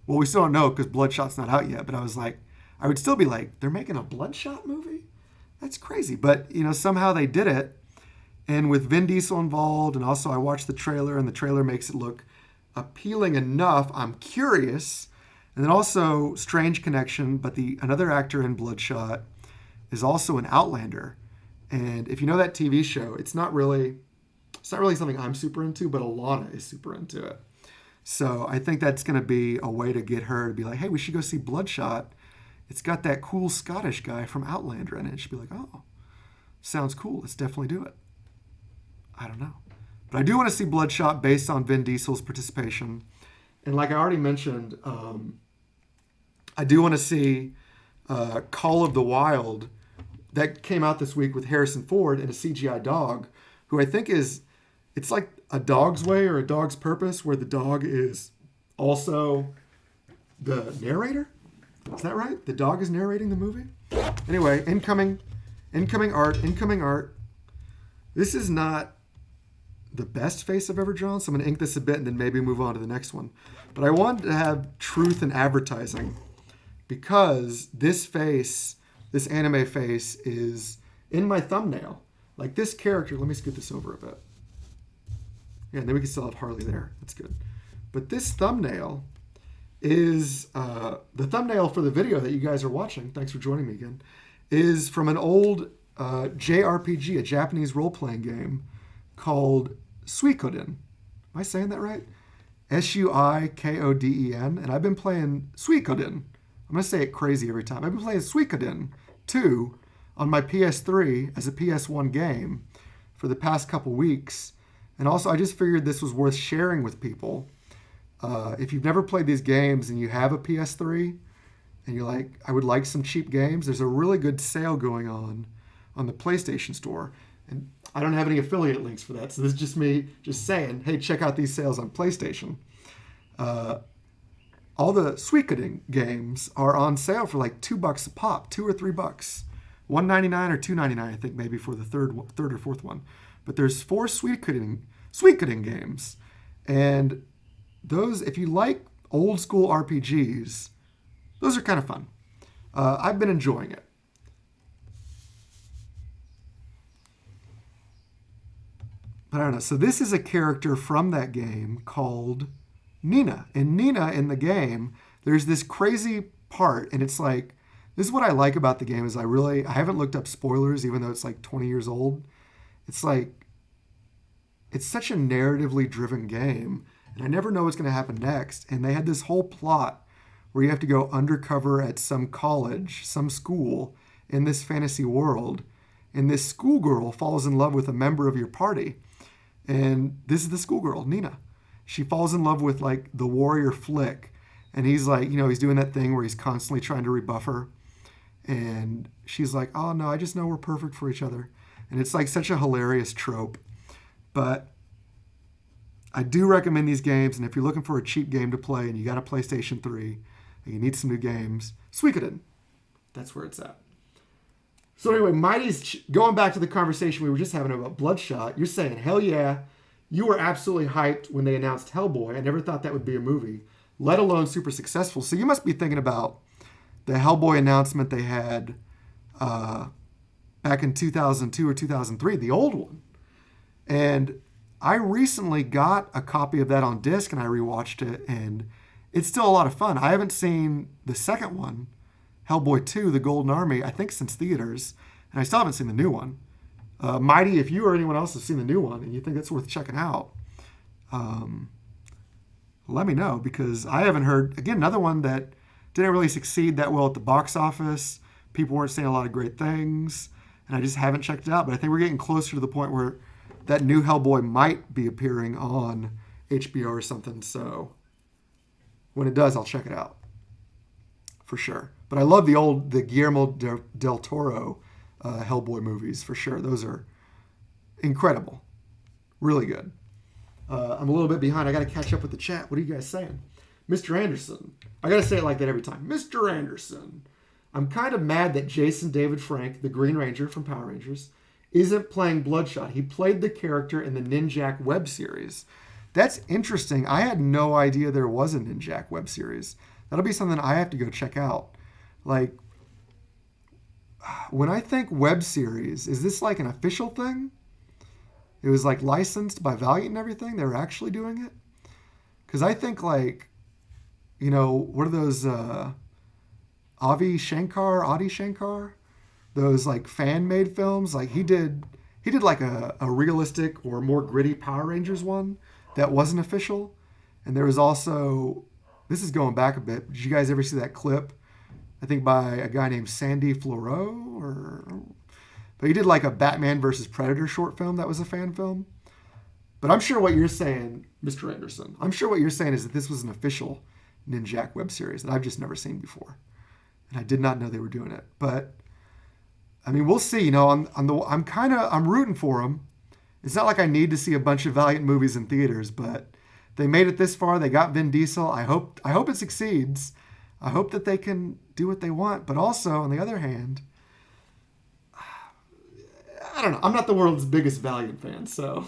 Well, we still don't know because Bloodshot's not out yet, but I was like, I would still be like, they're making a Bloodshot movie? That's crazy. But, somehow they did it. And with Vin Diesel involved, and also I watched the trailer, and the trailer makes it look appealing enough. I'm curious. And then also, strange connection, but another actor in Bloodshot is also an Outlander. And if you know that TV show, it's not really something I'm super into, but Alana is super into it. So I think that's going to be a way to get her to be like, hey, we should go see Bloodshot. It's got that cool Scottish guy from Outlander in it. She'd be like, oh, sounds cool. Let's definitely do it. I don't know. But I do want to see Bloodshot based on Vin Diesel's participation. And like I already mentioned, I do want to see Call of the Wild that came out this week with Harrison Ford and a CGI dog, who I think it's like A Dog's Way or A Dog's Purpose, where the dog is also the narrator. Is that right? The dog is narrating the movie? Anyway, incoming art. This is not the best face I've ever drawn, so I'm going to ink this a bit and then maybe move on to the next one. But I wanted to have truth in advertising because this anime face is in my thumbnail. Like this character, let me scoot this over a bit. Yeah, and then we can still have Harley there. That's good. But this thumbnail is the thumbnail for the video that you guys are watching. Thanks for joining me again. Is from an old JRPG, a Japanese role-playing game called Suikoden. Am I saying that right? Suikoden. And I've been playing Suikoden. I'm going to say it crazy every time. I've been playing Suikoden II on my PS3 as a PS1 game for the past couple weeks. And also, I just figured this was worth sharing with people. If you've never played these games and you have a PS3 and you're like, I would like some cheap games, there's a really good sale going on the PlayStation Store. And I don't have any affiliate links for that. So this is just me just saying, hey, check out these sales on PlayStation. All the Suikoden games are on sale for like $2 a pop, $2 or $3. $1.99 or $2.99, I think, maybe for the third or fourth one. But there's 4 Suikoden games. And those, if you like old school RPGs, those are kind of fun. I've been enjoying it. But I don't know. So this is a character from that game called Nina. And Nina in the game, there's this crazy part, and it's like, this is what I like about the game is I haven't looked up spoilers, even though it's like 20 years old. It's like, it's such a narratively driven game, and I never know what's going to happen next. And they had this whole plot where you have to go undercover at some college, some school in this fantasy world, and this schoolgirl falls in love with a member of your party. And this is the schoolgirl, Nina. She falls in love with like the warrior Flick, and he's like, he's doing that thing where he's constantly trying to rebuff her. And she's like, oh no, I just know we're perfect for each other. And it's like such a hilarious trope. But I do recommend these games, and if you're looking for a cheap game to play and you got a PlayStation 3 and you need some new games, Suikoden. That's where it's at. So anyway, Mighty's, going back to the conversation we were just having about Bloodshot, you're saying, hell yeah, you were absolutely hyped when they announced Hellboy. I never thought that would be a movie, let alone super successful. So you must be thinking about the Hellboy announcement they had back in 2002 or 2003, the old one. And I recently got a copy of that on disc and I rewatched it, and it's still a lot of fun. I haven't seen the second one, Hellboy 2, The Golden Army, I think since theaters, and I still haven't seen the new one. Mighty, if you or anyone else has seen the new one and you think it's worth checking out, let me know, because I haven't heard, again, another one that didn't really succeed that well at the box office. People weren't saying a lot of great things, and I just haven't checked it out. But I think we're getting closer to the point where that new Hellboy might be appearing on HBO or something. So when it does, I'll check it out for sure. But I love the Guillermo del Toro Hellboy movies for sure. Those are incredible. Really good. I'm a little bit behind. I got to catch up with the chat. What are you guys saying? Mr. Anderson. I got to say it like that every time. Mr. Anderson. I'm kind of mad that Jason David Frank, the Green Ranger from Power Rangers, isn't playing Bloodshot. He played the character in the Ninjak web series. That's interesting. I had no idea there was a Ninjak web series. That'll be something I have to go check out. Like, when I think web series, is this like an official thing? It was like licensed by Valiant and everything? They were actually doing it? Because I think like, what are those, Adi Shankar? Those like fan-made films? Like he did like a realistic or more gritty Power Rangers one that wasn't official. And there was also, this is going back a bit, did you guys ever see that clip? I think by a guy named Sandy Floreau, but he did like a Batman versus Predator short film that was a fan film. But I'm sure what you're saying, Mr. Anderson, I'm sure what you're saying is that this was an official Ninjak web series that I've just never seen before. And I did not know they were doing it. But I mean, we'll see. I'm rooting for them. It's not like I need to see a bunch of Valiant movies in theaters, but they made it this far. They got Vin Diesel. I hope it succeeds. I hope that they can do what they want. But also, on the other hand, I don't know. I'm not the world's biggest Valiant fan, so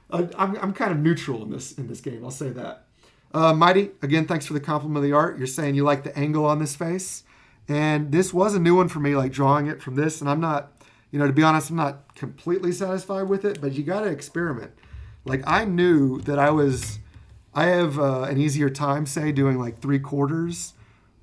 I'm kind of neutral in this game. I'll say that. Mighty, again, thanks for the compliment of the art. You're saying you like the angle on this face. And this was a new one for me, like drawing it from this. And I'm not, to be honest, I'm not completely satisfied with it, but you got to experiment. Like I knew that I have an easier time, say, doing like 3/4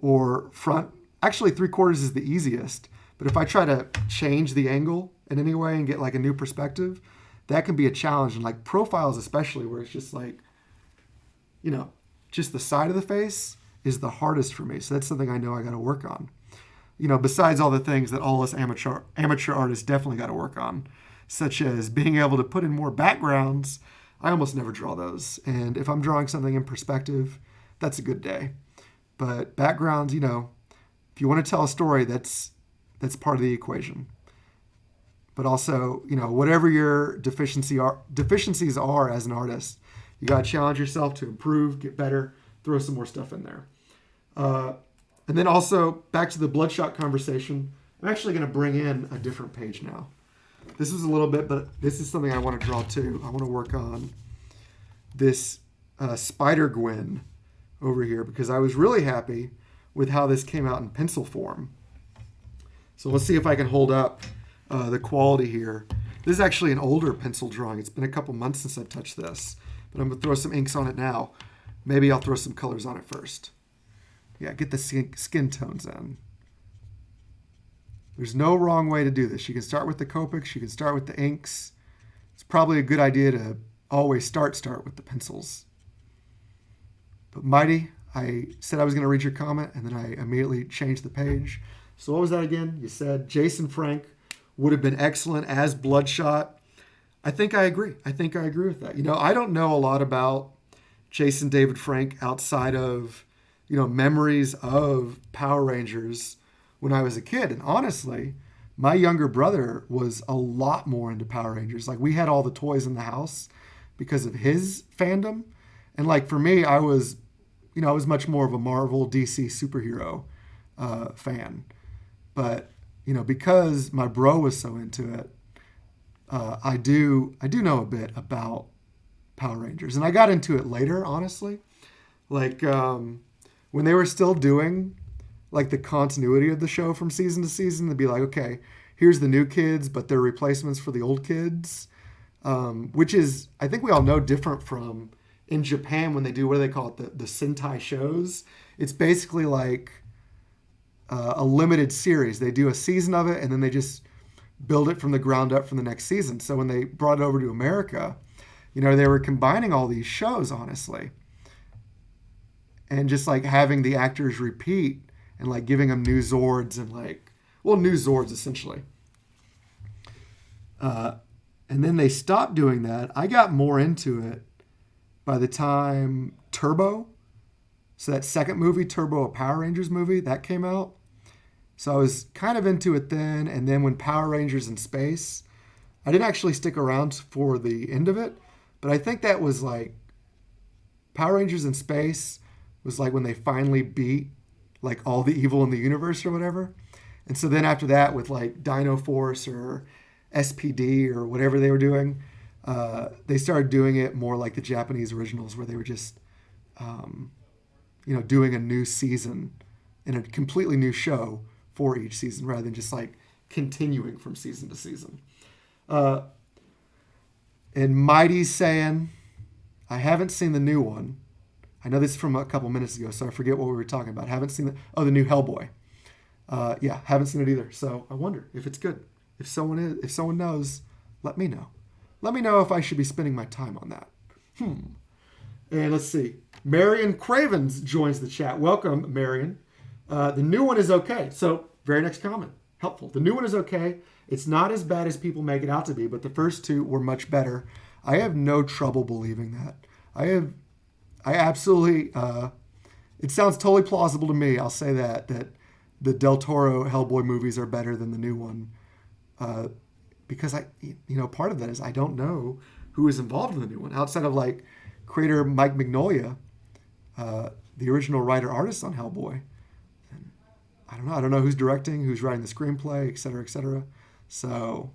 or front. Actually, 3/4 is the easiest. But if I try to change the angle in any way and get like a new perspective, that can be a challenge. And like profiles especially, where it's just like, just the side of the face is the hardest for me. So that's something I know I got to work on. Besides all the things that all us amateur artists definitely got to work on, such as being able to put in more backgrounds. I almost never draw those. And if I'm drawing something in perspective, that's a good day. But backgrounds, if you want to tell a story, that's part of the equation. But also, whatever your deficiencies are as an artist, you got to challenge yourself to improve, get better, throw some more stuff in there. And then also, back to the Bloodshot conversation, I'm actually going to bring in a different page now. This is a little bit, but this is something I want to draw too. I want to work on this Spider-Gwen over here because I was really happy with how this came out in pencil form. So let's see if I can hold up the quality here. This is actually an older pencil drawing. It's been a couple months since I've touched this, but I'm going to throw some inks on it now. Maybe I'll throw some colors on it first. Yeah, get the skin tones in. There's no wrong way to do this. You can start with the Copics. You can start with the inks. It's probably a good idea to always start with the pencils. But Mighty, I said I was going to read your comment, and then I immediately changed the page. So what was that again? You said Jason Frank would have been excellent as Bloodshot. I think I agree. I agree with that. I don't know a lot about Jason David Frank outside of, memories of Power Rangers when I was a kid. And honestly, my younger brother was a lot more into Power Rangers. Like we had all the toys in the house because of his fandom. And like for me, I was much more of a Marvel DC superhero fan. But, because my bro was so into it, I do know a bit about Power Rangers. And I got into it later, honestly. Like when they were still doing like the continuity of the show from season to season, they'd be like, okay, here's the new kids, but they're replacements for the old kids, which is, I think we all know, different from in Japan when they do, what do they call it, the Sentai shows. It's basically like a limited series. They do a season of it, and then they just build it from the ground up from the next season. So when they brought it over to America, they were combining all these shows, honestly, and just like having the actors repeat and like giving them new Zords and new Zords essentially. And then they stopped doing that. I got more into it by the time Turbo, so that second movie, Turbo, a Power Rangers movie, that came out. So I was kind of into it then. And then when Power Rangers in Space, I didn't actually stick around for the end of it, but I think that was like Power Rangers in Space was like when they finally beat like all the evil in the universe or whatever. And so then after that with like Dino Force or SPD or whatever they were doing, they started doing it more like the Japanese originals where they were just, doing a new season and a completely new show for each season rather than just like continuing from season to season. And Mighty's saying, I haven't seen the new one. I know this is from a couple minutes ago, so I forget what we were talking about. Haven't seen the new Hellboy. Haven't seen it either. So I wonder if it's good. If someone knows, let me know. Let me know if I should be spending my time on that. And let's see. Marion Cravens joins the chat. Welcome, Marion. The new one is okay. So very next comment. Helpful. The new one is okay. It's not as bad as people make it out to be, but the first two were much better. I have no trouble believing that. I absolutely, it sounds totally plausible to me, I'll say that the Del Toro Hellboy movies are better than the new one. Because part of that is I don't know who is involved in the new one. Outside of like creator Mike Mignola, the original writer-artist on Hellboy. And I don't know who's directing, who's writing the screenplay, et cetera, et cetera. So,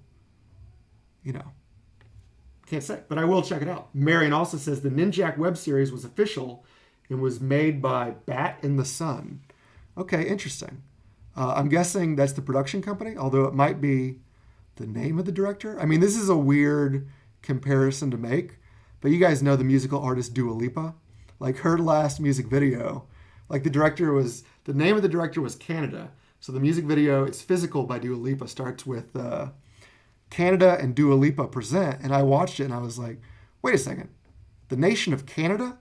can't say, but I will check it out. Marion also says the Ninjak web series was official and was made by Bat in the Sun. Okay, interesting. I'm guessing that's the production company, although it might be the name of the director. I mean, this is a weird comparison to make, but you guys know the musical artist Dua Lipa. Like her last music video, like the name of the director was Canada. So the music video, It's Physical by Dua Lipa, starts with Canada and Dua Lipa present. And I watched it and I was like, wait a second. The nation of Canada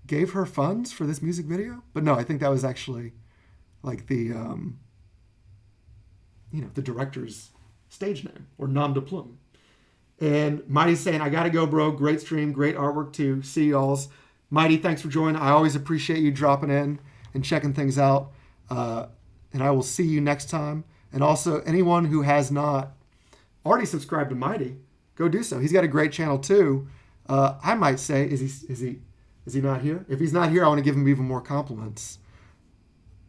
gave her funds for this music video? But no, I think that was actually like the director's stage name or nom de plume. And Mighty's saying, I got to go, bro. Great stream. Great artwork too. See y'alls. Mighty, thanks for joining. I always appreciate you dropping in and checking things out. And I will see you next time. And also, anyone who has not already subscribed to Mighty, go do so. He's got a great channel too. I might say, is he not here? If he's not here, I want to give him even more compliments.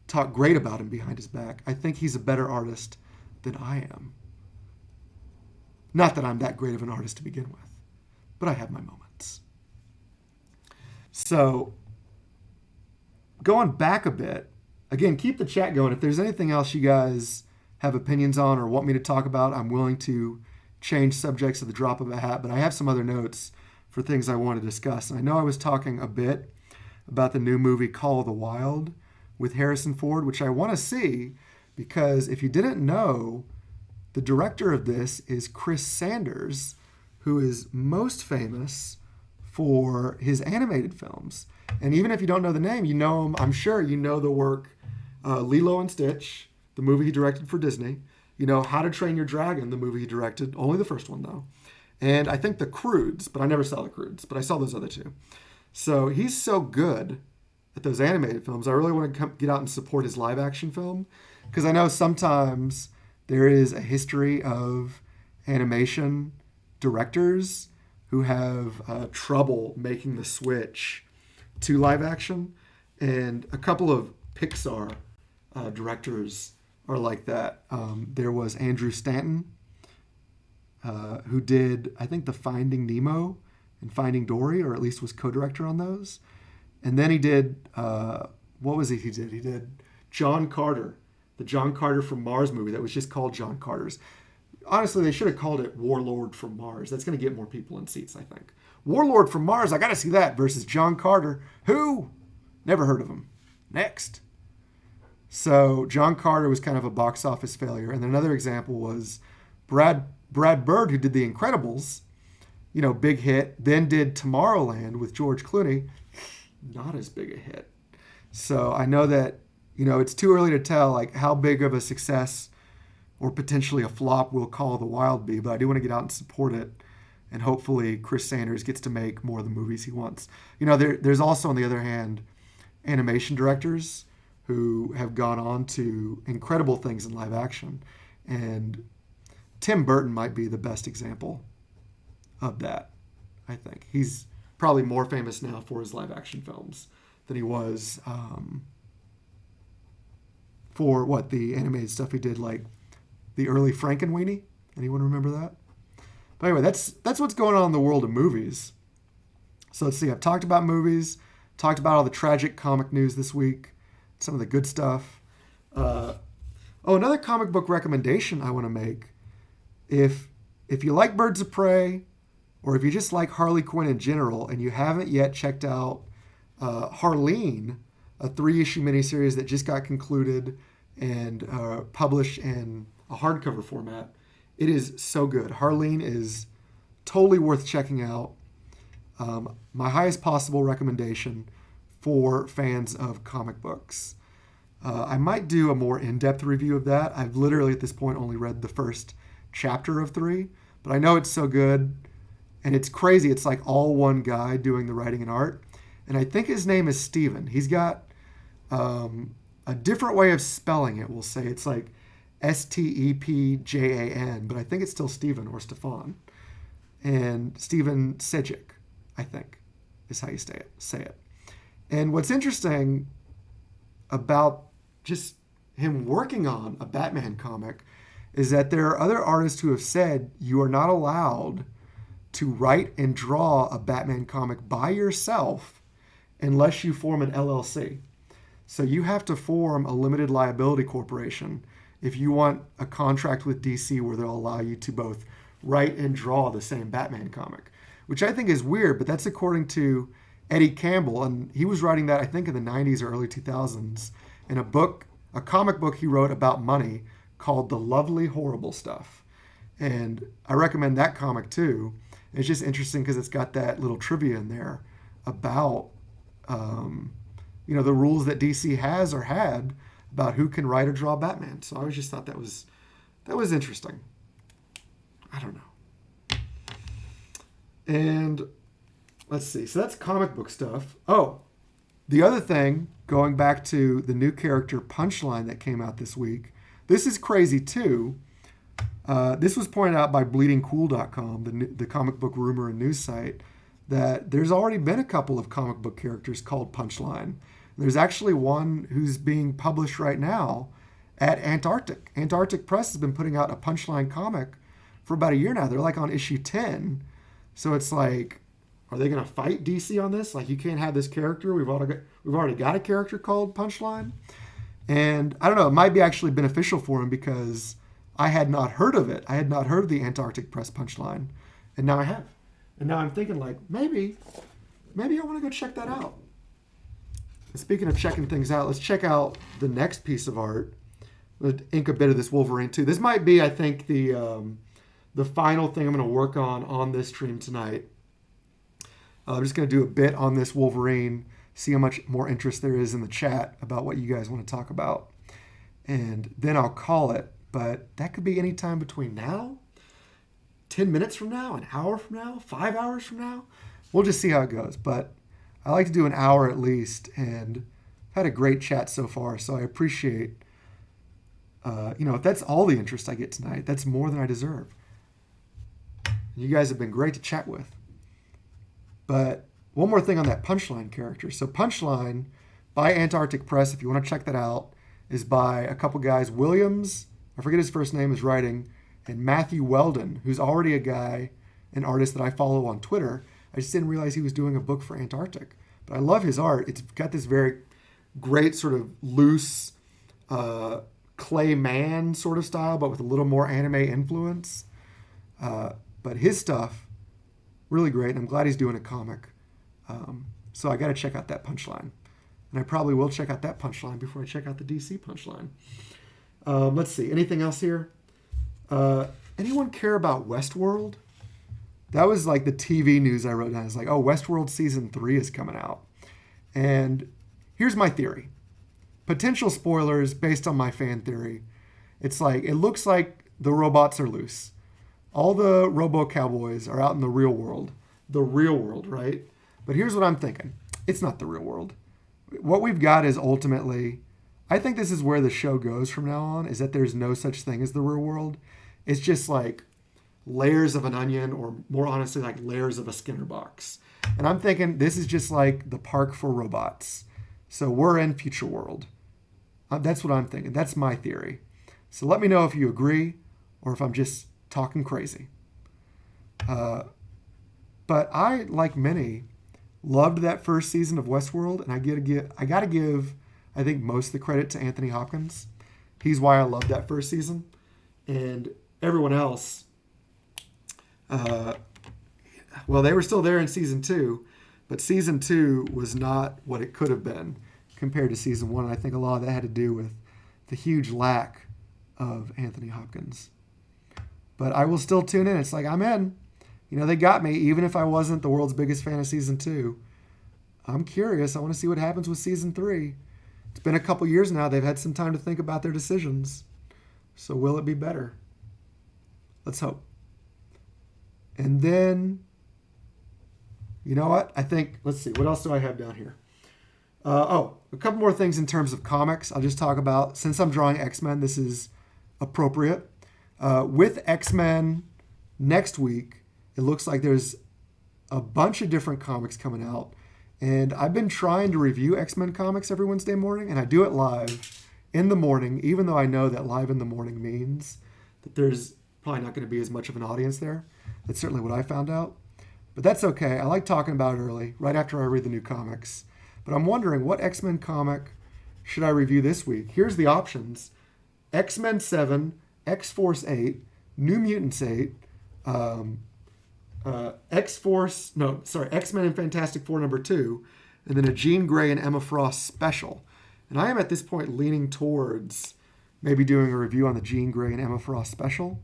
Talk great about him behind his back. I think he's a better artist than I am. Not that I'm that great of an artist to begin with, but I have my moments. So, going back a bit, again, keep the chat going. If there's anything else you guys have opinions on or want me to talk about, I'm willing to change subjects at the drop of a hat, but I have some other notes for things I want to discuss. And I know I was talking a bit about the new movie Call of the Wild with Harrison Ford, which I want to see because if you didn't know, the director of this is Chris Sanders, who is most famous for his animated films. And even if you don't know the name, you know him. I'm sure you know the work Lilo and Stitch, the movie he directed for Disney. You know How to Train Your Dragon, the movie he directed, only the first one though. And I think The Croods, but I never saw The Croods, but I saw those other two. So he's so good at those animated films. I really want to get out and support his live action film because I know sometimes there is a history of animation directors who have trouble making the switch to live action. And a couple of Pixar directors are like that. There was Andrew Stanton, who did, I think, the Finding Nemo and Finding Dory, or at least was co-director on those. And then he did, what was it he did? He did John Carter, the John Carter from Mars movie that was just called John Carter's. Honestly, they should have called it Warlord from Mars. That's going to get more people in seats, I think. Warlord from Mars, I got to see that, versus John Carter. Who? Never heard of him. Next. So John Carter was kind of a box office failure. And another example was Brad Bird, who did The Incredibles, big hit, then did Tomorrowland with George Clooney. Not as big a hit. So I know that, it's too early to tell like how big of a success or potentially a flop will Call of the Wild be, but I do want to get out and support it. And hopefully Chris Sanders gets to make more of the movies he wants. There's also, on the other hand, animation directors who have gone on to incredible things in live action. And Tim Burton might be the best example of that, I think. He's probably more famous now for his live action films than he was for the animated stuff he did, like the early Frankenweenie. Anyone remember that? But anyway, that's what's going on in the world of movies. So let's see. I've talked about movies, talked about all the tragic comic news this week, some of the good stuff. Another comic book recommendation I want to make. If you like Birds of Prey, or if you just like Harley Quinn in general, and you haven't yet checked out Harleen, a 3-issue miniseries that just got concluded and published in a hardcover format, it is so good. Harleen is totally worth checking out. My highest possible recommendation for fans of comic books. I might do a more in-depth review of that. I've literally at this point only read the first chapter of 3, but I know it's so good. And it's crazy. It's like all one guy doing the writing and art. And I think his name is Steven. He's got a different way of spelling it, we'll say. It's like Stepjan, but I think it's still Steven or Stefan. And Steven Sejic, I think, is how you say it. And what's interesting about just him working on a Batman comic is that there are other artists who have said you are not allowed to write and draw a Batman comic by yourself unless you form an LLC. So you have to form a limited liability corporation if you want a contract with DC where they'll allow you to both write and draw the same Batman comic, which I think is weird, but that's according to Eddie Campbell, and he was writing that, I think, in the 90s or early 2000s, in a comic book he wrote about money called The Lovely Horrible Stuff. And I recommend that comic too. It's just interesting because it's got that little trivia in there about, the rules that DC has or had about who can write or draw Batman. So I always just thought that was interesting. I don't know. And let's see. So that's comic book stuff. Oh, the other thing, going back to the new character Punchline that came out this week. This is crazy too. This was pointed out by bleedingcool.com, the comic book rumor and news site, that there's already been a couple of comic book characters called Punchline. There's actually one who's being published right now at Antarctic. Antarctic Press has been putting out a Punchline comic for about a year now. They're like on issue 10. So it's like, are they going to fight DC on this? Like, you can't have this character. We've already got a character called Punchline. And I don't know, it might be actually beneficial for him because I had not heard of it. I had not heard of the Antarctic Press Punchline. And now I have. And now I'm thinking like, maybe I want to go check that out. And speaking of checking things out, let's check out the next piece of art. Let's ink a bit of this Wolverine too. This might be, I think, the final thing I'm going to work on this stream tonight. I'm just going to do a bit on this Wolverine, see how much more interest there is in the chat about what you guys want to talk about. And then I'll call it. But that could be any time between now, 10 minutes from now, an hour from now, 5 hours from now. We'll just see how it goes. But I like to do an hour at least, and I've had a great chat so far. So I appreciate, if that's all the interest I get tonight, that's more than I deserve. You guys have been great to chat with. But one more thing on that Punchline character. So Punchline by Antarctic Press, if you want to check that out, is by a couple guys, Williams, I forget his first name, is writing, and Matthew Weldon, who's already an artist that I follow on Twitter. I just didn't realize he was doing a book for Antarctic. But I love his art. It's got this very great sort of loose clay man sort of style, but with a little more anime influence. But his stuff, really great. And I'm glad he's doing a comic. So I got to check out that Punchline. And I probably will check out that Punchline before I check out the DC Punchline. Let's see. Anything else here? Anyone care about Westworld? That was like the TV news I wrote down. It's like, oh, Westworld Season 3 is coming out. And here's my theory. Potential spoilers based on my fan theory It's like, it looks like the robots are loose. All the robo cowboys are out in the real world. The real world, right? But here's what I'm thinking. It's not the real world. What we've got is ultimately, I think this is where the show goes from now on, is that there's no such thing as the real world. It's just like layers of an onion, or more honestly, like layers of a Skinner box. And I'm thinking this is just like the park for robots. So we're in Futureworld. That's what I'm thinking. That's my theory. So let me know if you agree or if I'm just talking crazy. But I, like many, loved that first season of Westworld, and I gotta give, I think, most of the credit to Anthony Hopkins. He's why I loved that first season, and everyone else. Well, they were still there in season 2, but season 2 was not what it could have been compared to season 1. And I think a lot of that had to do with the huge lack of Anthony Hopkins. But I will still tune in. It's like, I'm in. You know, they got me, even if I wasn't the world's biggest fan of season 2. I'm curious. I want to see what happens with season 3. It's been a couple years now. They've had some time to think about their decisions. So will it be better? Let's hope. And then, you know what? I think, let's see. What else do I have down here? A couple more things in terms of comics. I'll just talk about, since I'm drawing X-Men, this is appropriate. With X-Men next week, it looks like there's a bunch of different comics coming out. And I've been trying to review X-Men comics every Wednesday morning, and I do it live in the morning, even though I know that live in the morning means that there's probably not going to be as much of an audience there. That's certainly what I found out. But that's okay. I like talking about it early, right after I read the new comics. But I'm wondering, what X-Men comic should I review this week? Here's the options. X-Men 7, X-Force 8, New Mutants 8, X-Men and Fantastic Four #2, and then a Jean Grey and Emma Frost special. And I am at this point leaning towards maybe doing a review on the Jean Grey and Emma Frost special,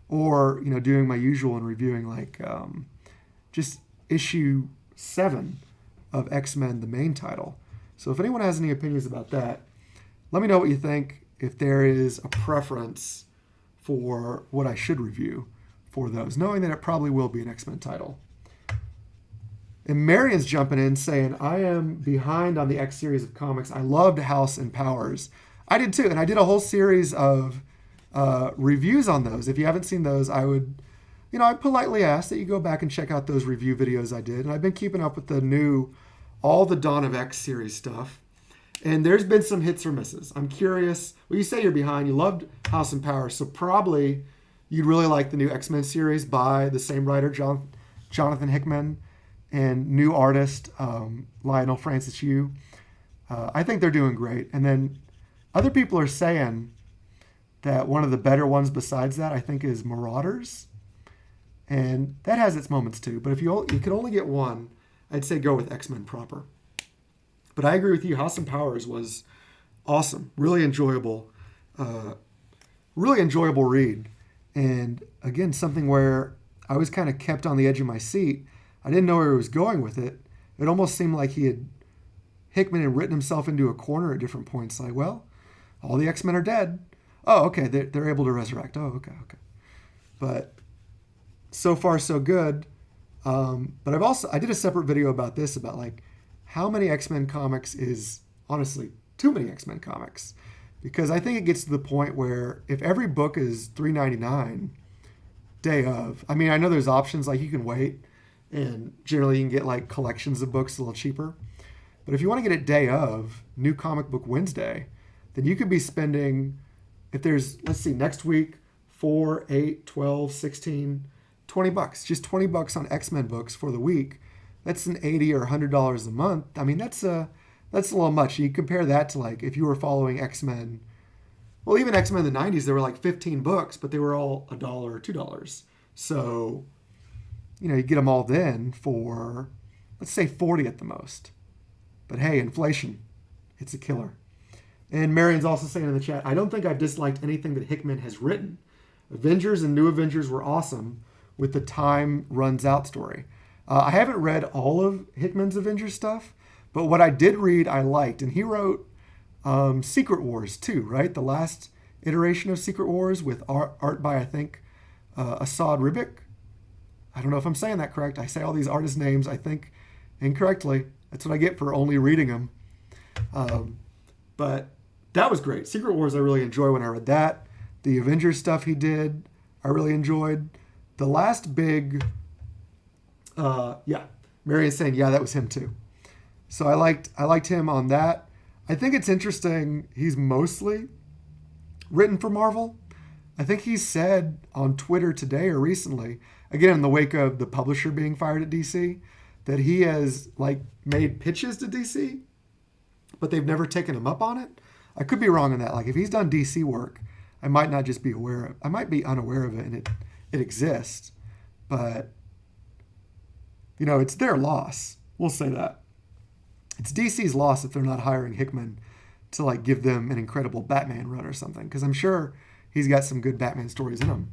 or, you know, doing my usual and reviewing like just issue 7 of X-Men, the main title. So if anyone has any opinions about that, let me know what you think, if there is a preference for what I should review for those, knowing that it probably will be an X-Men title. And Marion's jumping in saying, I am behind on the X series of comics. I loved House and Powers. I did too, and I did a whole series of reviews on those. If you haven't seen those, I would, I politely ask that you go back and check out those review videos I did. And I've been keeping up with all the Dawn of X series stuff. And there's been some hits or misses. I'm curious. Well, you say you're behind. You loved House and Powers, so probably you'd really like the new X-Men series by the same writer, Jonathan Hickman, and new artist, Lionel Francis Yu. I think they're doing great. And then other people are saying that one of the better ones besides that, I think, is Marauders. And that has its moments too. But if you could only get one, I'd say go with X-Men proper. But I agree with you. House and Powers was awesome. Really enjoyable read. And again, something where I was kind of kept on the edge of my seat. I didn't know where he was going with it. It almost seemed like Hickman had written himself into a corner at different points. Like, well, all the X-Men are dead. Oh, okay, they're able to resurrect. Oh, okay. But so far, so good. But I did a separate video about this, about like how many X-Men comics is honestly too many X-Men comics. Because I think it gets to the point where if every book is $3.99 day of, I mean, I know there's options like you can wait, and generally you can get like collections of books a little cheaper. But if you want to get it day of, New Comic Book Wednesday, then you could be spending, if there's, let's see, next week, 4, 8, 12, 16, $20. Just $20 on X-Men books for the week. That's an $80 or $100 a month. I mean, that's a little much. You compare that to like if you were following X-Men. Well, even X-Men in the 90s, they were like 15 books, but they were all $1 or $2. So, you get them all then for, let's say 40 at the most. But hey, inflation, it's a killer. And Marion's also saying in the chat, I don't think I've disliked anything that Hickman has written. Avengers and New Avengers were awesome with the Time Runs Out story. I haven't read all of Hickman's Avengers stuff, but what I did read, I liked. And he wrote Secret Wars too, right? The last iteration of Secret Wars with art by, I think, Assad Ribic. I don't know if I'm saying that correct. I say all these artist names, I think, incorrectly. That's what I get for only reading them. But that was great. Secret Wars I really enjoy when I read that. The Avengers stuff he did, I really enjoyed. The last big, Marion's saying, yeah, that was him too. So I liked him on that. I think it's interesting. He's mostly written for Marvel. I think he said on Twitter today or recently, again in the wake of the publisher being fired at DC, that he has like made pitches to DC, but they've never taken him up on it. I could be wrong on that. Like if he's done DC work, I might not just be aware of. I might be unaware of it, and it exists, but it's their loss. We'll say that. It's DC's loss if they're not hiring Hickman to like give them an incredible Batman run or something, because I'm sure he's got some good Batman stories in him.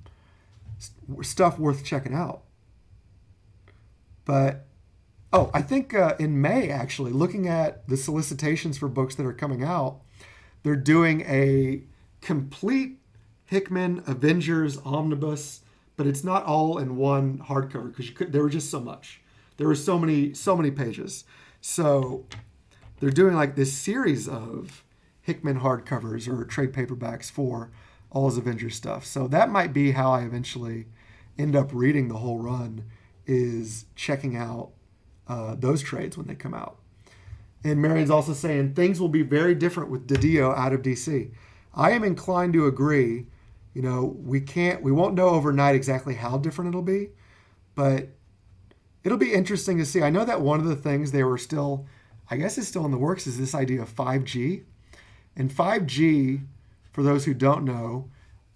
Stuff worth checking out. But, I think in May, actually, looking at the solicitations for books that are coming out, they're doing a complete Hickman Avengers omnibus, but it's not all in one hardcover because there were just so much. There were so many pages. So they're doing like this series of Hickman hardcovers or trade paperbacks for all his Avengers stuff. So that might be how I eventually end up reading the whole run, is checking out those trades when they come out. And Marion's also saying things will be very different with DiDio out of DC. I am inclined to agree. We won't know overnight exactly how different it'll be, but it'll be interesting to see. I know that one of the things they were still, I guess is still in the works, is this idea of 5G. And 5G, for those who don't know,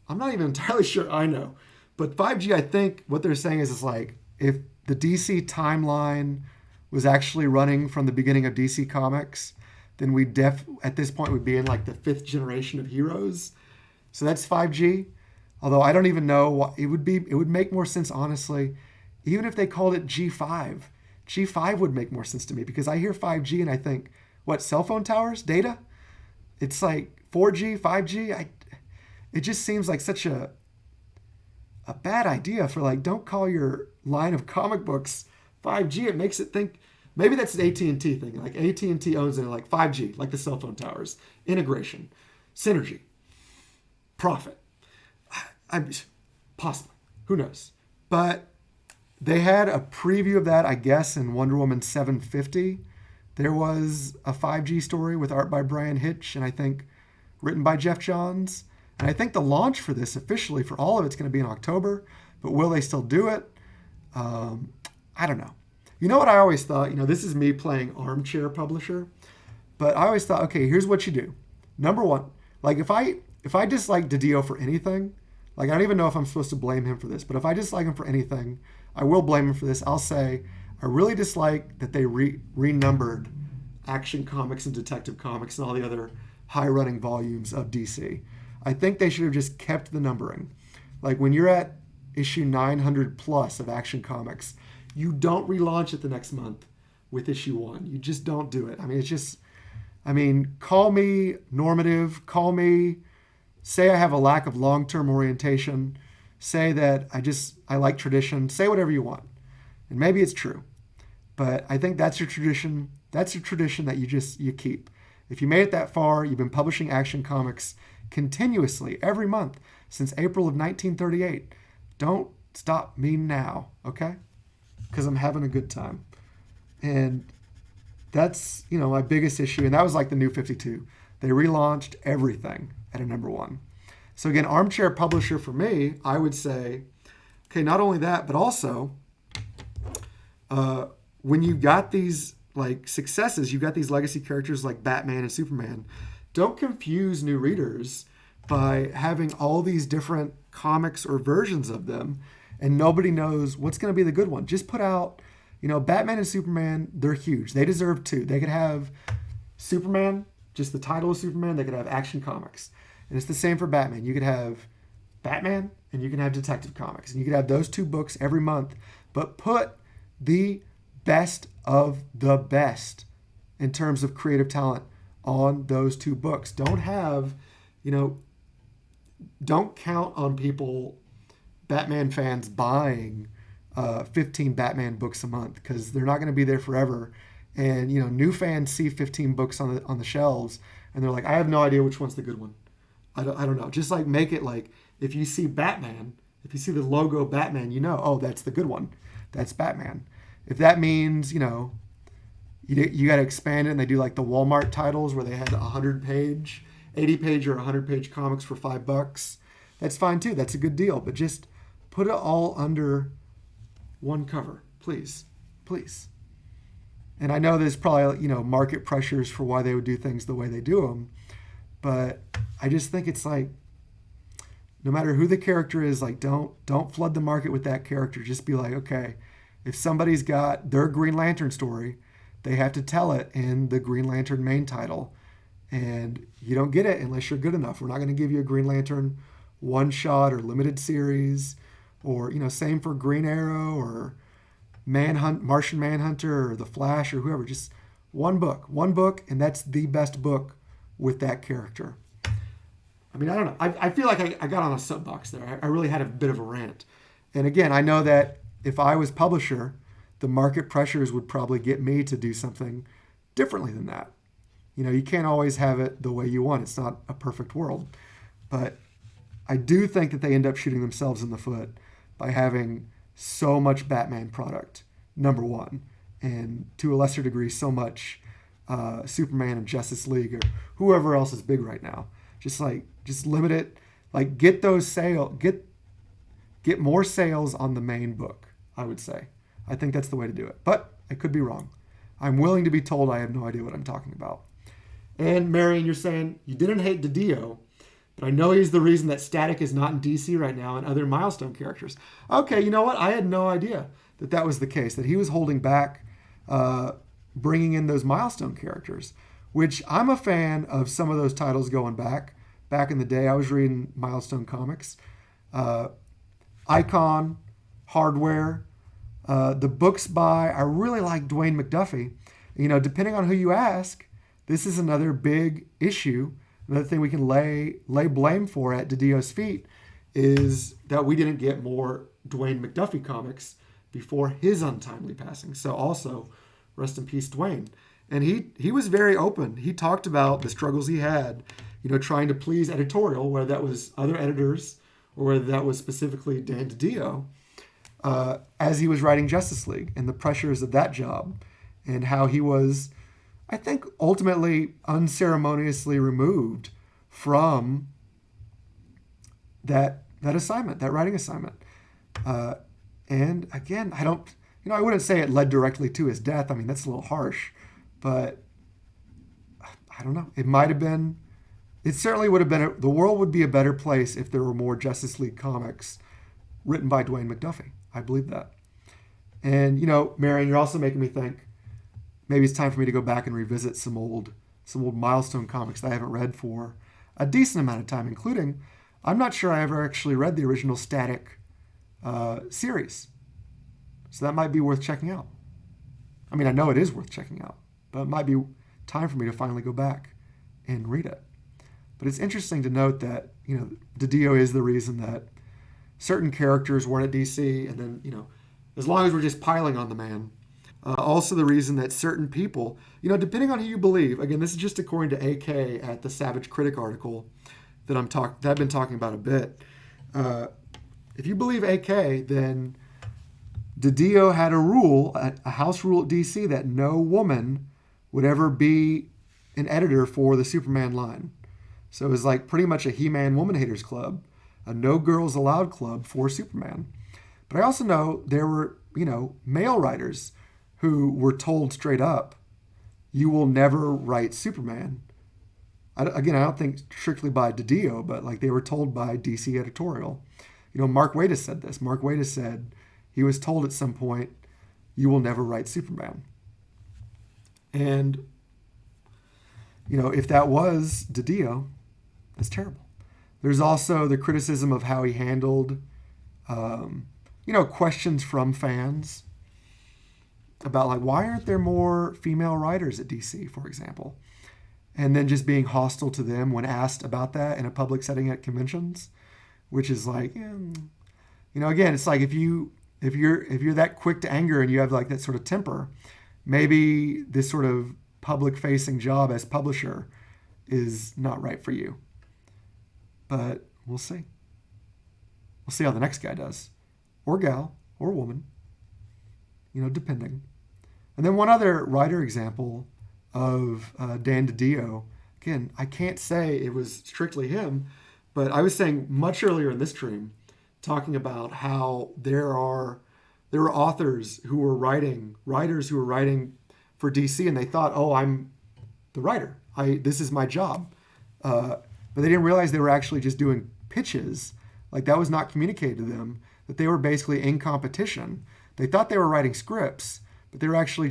I'm not even entirely sure I know, but 5G, I think what they're saying is it's like if the DC timeline was actually running from the beginning of DC Comics, then we at this point would be in like the 5th generation of heroes. So that's 5G. Although I don't even know what it would be. It would make more sense, honestly, even if they called it G5. G5 would make more sense to me because I hear 5G and I think, what, cell phone towers? Data? It's like 4G, 5G. It just seems like such a bad idea for like, don't call your line of comic books 5G. It makes it think, maybe that's an AT&T thing. Like AT&T owns it, like 5G, like the cell phone towers. Integration, synergy, profit. Possibly. Who knows? But they had a preview of that, I guess, in Wonder Woman 750. There was a 5G story with art by Brian Hitch and I think written by Jeff Johns. And I think the launch for this officially for all of it's going to be in October. But will they still do it? I don't know. You know what I always thought? This is me playing armchair publisher. But I always thought, okay, here's what you do. Number one, like if I dislike DiDio for anything, like I don't even know if I'm supposed to blame him for this, but if I dislike him for anything, I will blame him for this. I'll say I really dislike that they renumbered Action Comics and Detective Comics and all the other high-running volumes of DC. I think they should have just kept the numbering. Like when you're at issue 900 plus of Action Comics, you don't relaunch it the next month with issue 1. You just don't do it. Call me normative, say I have a lack of long-term orientation, say that I like tradition, say whatever you want. And maybe it's true. But I think that's your tradition. That's your tradition that you keep. If you made it that far, you've been publishing Action Comics continuously every month since April of 1938. Don't stop me now, okay? Because I'm having a good time. And that's, my biggest issue. And that was like the New 52. They relaunched everything at a number 1. So again, armchair publisher for me, I would say, okay, not only that, but also when you've got these like successes, you've got these legacy characters like Batman and Superman, don't confuse new readers by having all these different comics or versions of them and nobody knows what's going to be the good one. Just put out, Batman and Superman, they're huge. They deserve 2. They could have Superman, just the title of Superman. They could have Action Comics. And it's the same for Batman. You could have Batman and you can have Detective Comics. And you could have those 2 books every month. But put the best of the best in terms of creative talent on those 2 books. Don't have, don't count on Batman fans buying 15 Batman books a month, because they're not going to be there forever. And new fans see 15 books on the shelves, and they're like, I have no idea which one's the good one. I don't know. Just like make it like, if you see Batman, if you see the logo Batman, oh, that's the good one. That's Batman. If that means, you got to expand it, and they do like the Walmart titles where they had 100-page, 80-page or 100-page comics for $5, that's fine too. That's a good deal. But just put it all under one cover, please. Please. And I know there's probably, market pressures for why they would do things the way they do them. But I just think it's like, no matter who the character is, like, don't flood the market with that character. Just be like, okay, if somebody's got their Green Lantern story, they have to tell it in the Green Lantern main title. And you don't get it unless you're good enough. We're not going to give you a Green Lantern one-shot or limited series, or, same for Green Arrow or Martian Manhunter or The Flash or whoever. Just one book, and that's the best book with that character. I mean, I don't know. I feel like I got on a soapbox there. I really had a bit of a rant. And again, I know that if I was publisher, the market pressures would probably get me to do something differently than that. You can't always have it the way you want. It's not a perfect world. But I do think that they end up shooting themselves in the foot by having so much Batman product, number one, and to a lesser degree, so much Superman and Justice League or whoever else is big right now. Just limit it. Like, get more sales on the main book, I would say. I think that's the way to do it. But I could be wrong. I'm willing to be told I have no idea what I'm talking about. And Marion, you're saying you didn't hate DiDio, but I know he's the reason that Static is not in DC right now and other Milestone characters. Okay, you know what? I had no idea that was the case, that he was holding back bringing in those Milestone characters, which I'm a fan of some of those titles going back. Back in the day, I was reading Milestone comics. Icon, Hardware, the books by, I really like Dwayne McDuffie. Depending on who you ask, this is another big issue. Another thing we can lay blame for at DiDio's feet is that we didn't get more Dwayne McDuffie comics before his untimely passing. So also, rest in peace, Dwayne. And he was very open. He talked about the struggles he had, trying to please editorial, whether that was other editors or whether that was specifically Dan DiDio, as he was writing Justice League, and the pressures of that job, and how he was, I think, ultimately unceremoniously removed from that assignment, that writing assignment. And again, I wouldn't say it led directly to his death. I mean, that's a little harsh, but I don't know. It certainly would have been, the world would be a better place if there were more Justice League comics written by Dwayne McDuffie. I believe that. And, Marion, you're also making me think maybe it's time for me to go back and revisit some old Milestone comics that I haven't read for a decent amount of time, including, I'm not sure I ever actually read the original Static series. So that might be worth checking out. I mean, I know it is worth checking out, but it might be time for me to finally go back and read it. But it's interesting to note that, DiDio is the reason that certain characters weren't at DC, and then, as long as we're just piling on the man, also the reason that certain people, depending on who you believe, again, this is just according to AK at the Savage Critic article that I've been talking about a bit. If you believe AK, then DiDio had a rule, a house rule at DC, that no woman would ever be an editor for the Superman line. So it was like pretty much a He-Man Woman Haters Club, a no girls allowed club for Superman. But I also know there were, male writers who were told straight up, you will never write Superman. I don't think strictly by DiDio, but like they were told by DC editorial. Mark Waid has said this. Mark Waid has said he was told at some point, you will never write Superman. And, if that was DiDio, that's terrible. There's also the criticism of how he handled, questions from fans about, like, why aren't there more female writers at DC, for example? And then just being hostile to them when asked about that in a public setting at conventions. which is like, again, it's like if you're that quick to anger and you have like that sort of temper, maybe this sort of public facing job as publisher is not right for you. But we'll see. We'll see how the next guy does, or gal, or woman, depending. And then one other writer example of Dan DiDio. Again, I can't say it was strictly him, but I was saying much earlier in this stream, talking about how there were authors who were writers who were writing for DC, and they thought, oh, I'm the writer. This is my job. But they didn't realize they were actually just doing pitches. Like that was not communicated to them, that they were basically in competition. They thought they were writing scripts, but they were actually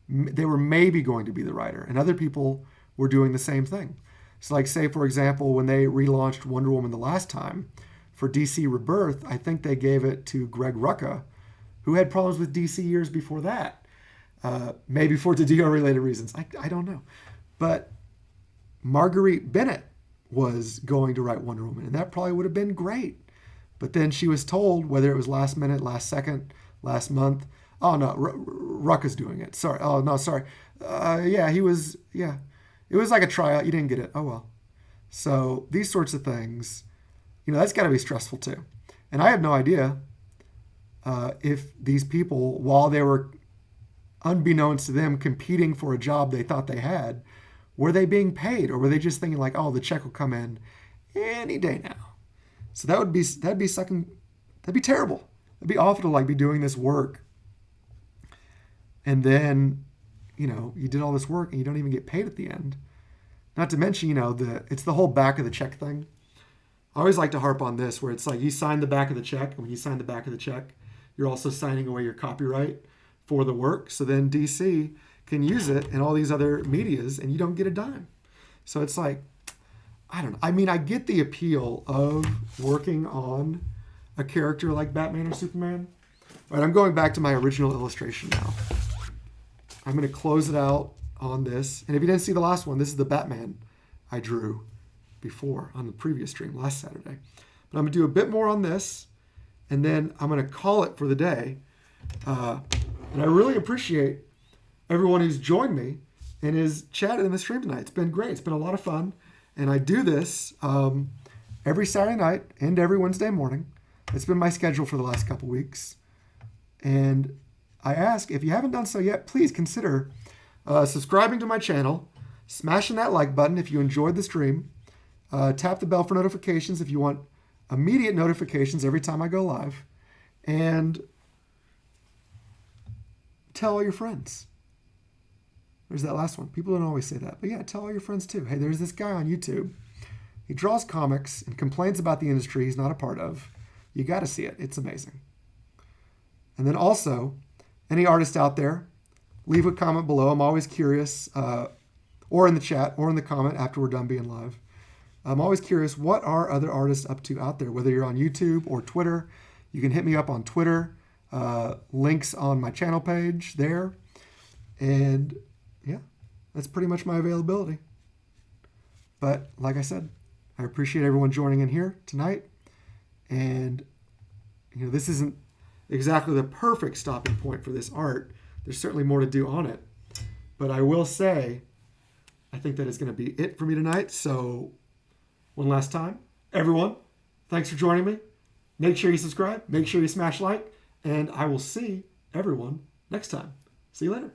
they were maybe going to be the writer. And other people were doing the same thing. So like say, for example, when they relaunched Wonder Woman the last time for DC Rebirth, I think they gave it to Greg Rucka, who had problems with DC years before that. Maybe for DiDio-related reasons. I don't know. But Marguerite Bennett was going to write Wonder Woman, and that probably would have been great. But then she was told, whether it was last minute, last second, last month, oh no, Rucka's doing it. Sorry. Oh no, sorry. He was, yeah. It was like a tryout. You didn't get it. Oh well. So these sorts of things, that's got to be stressful too. And I have no idea if these people, while they were unbeknownst to them competing for a job they thought they had, were they being paid, or were they just thinking like, oh, the check will come in any day now? So that'd be terrible. It'd be awful to like be doing this work, and then, you did all this work and you don't even get paid at the end. Not to mention, it's the whole back of the check thing. I always like to harp on this, where it's like you sign the back of the check, and when you sign the back of the check, you're also signing away your copyright for the work. So then DC can use it in all these other medias, and you don't get a dime. So it's like, I don't know. I mean, I get the appeal of working on a character like Batman or Superman. All right, I'm going back to my original illustration now. I'm going to close it out on this. And if you didn't see the last one, this is the Batman I drew before on the previous stream last Saturday. But I'm going to do a bit more on this, and then I'm going to call it for the day. And I really appreciate everyone who's joined me and has chatted in the stream tonight. It's been great. It's been a lot of fun. And I do this every Saturday night and every Wednesday morning. It's been my schedule for the last couple weeks. And I ask, if you haven't done so yet, please consider subscribing to my channel, smashing that like button if you enjoyed the stream, tap the bell for notifications if you want immediate notifications every time I go live, and tell all your friends. There's that last one. People don't always say that. But yeah, tell all your friends too. Hey, there's this guy on YouTube. He draws comics and complains about the industry he's not a part of. You got to see it. It's amazing. And then also, any artist out there, leave a comment below. I'm always curious, or in the chat, or in the comment after we're done being live. I'm always curious, what are other artists up to out there? Whether you're on YouTube or Twitter, you can hit me up on Twitter. Links on my channel page there. And yeah, that's pretty much my availability. But like I said, I appreciate everyone joining in here tonight. And this isn't exactly the perfect stopping point for this art. There's certainly more to do on it. But I will say, I think that is going to be it for me tonight. So one last time, everyone, thanks for joining me. Make sure you subscribe. Make sure you smash like. And I will see everyone next time. See you later.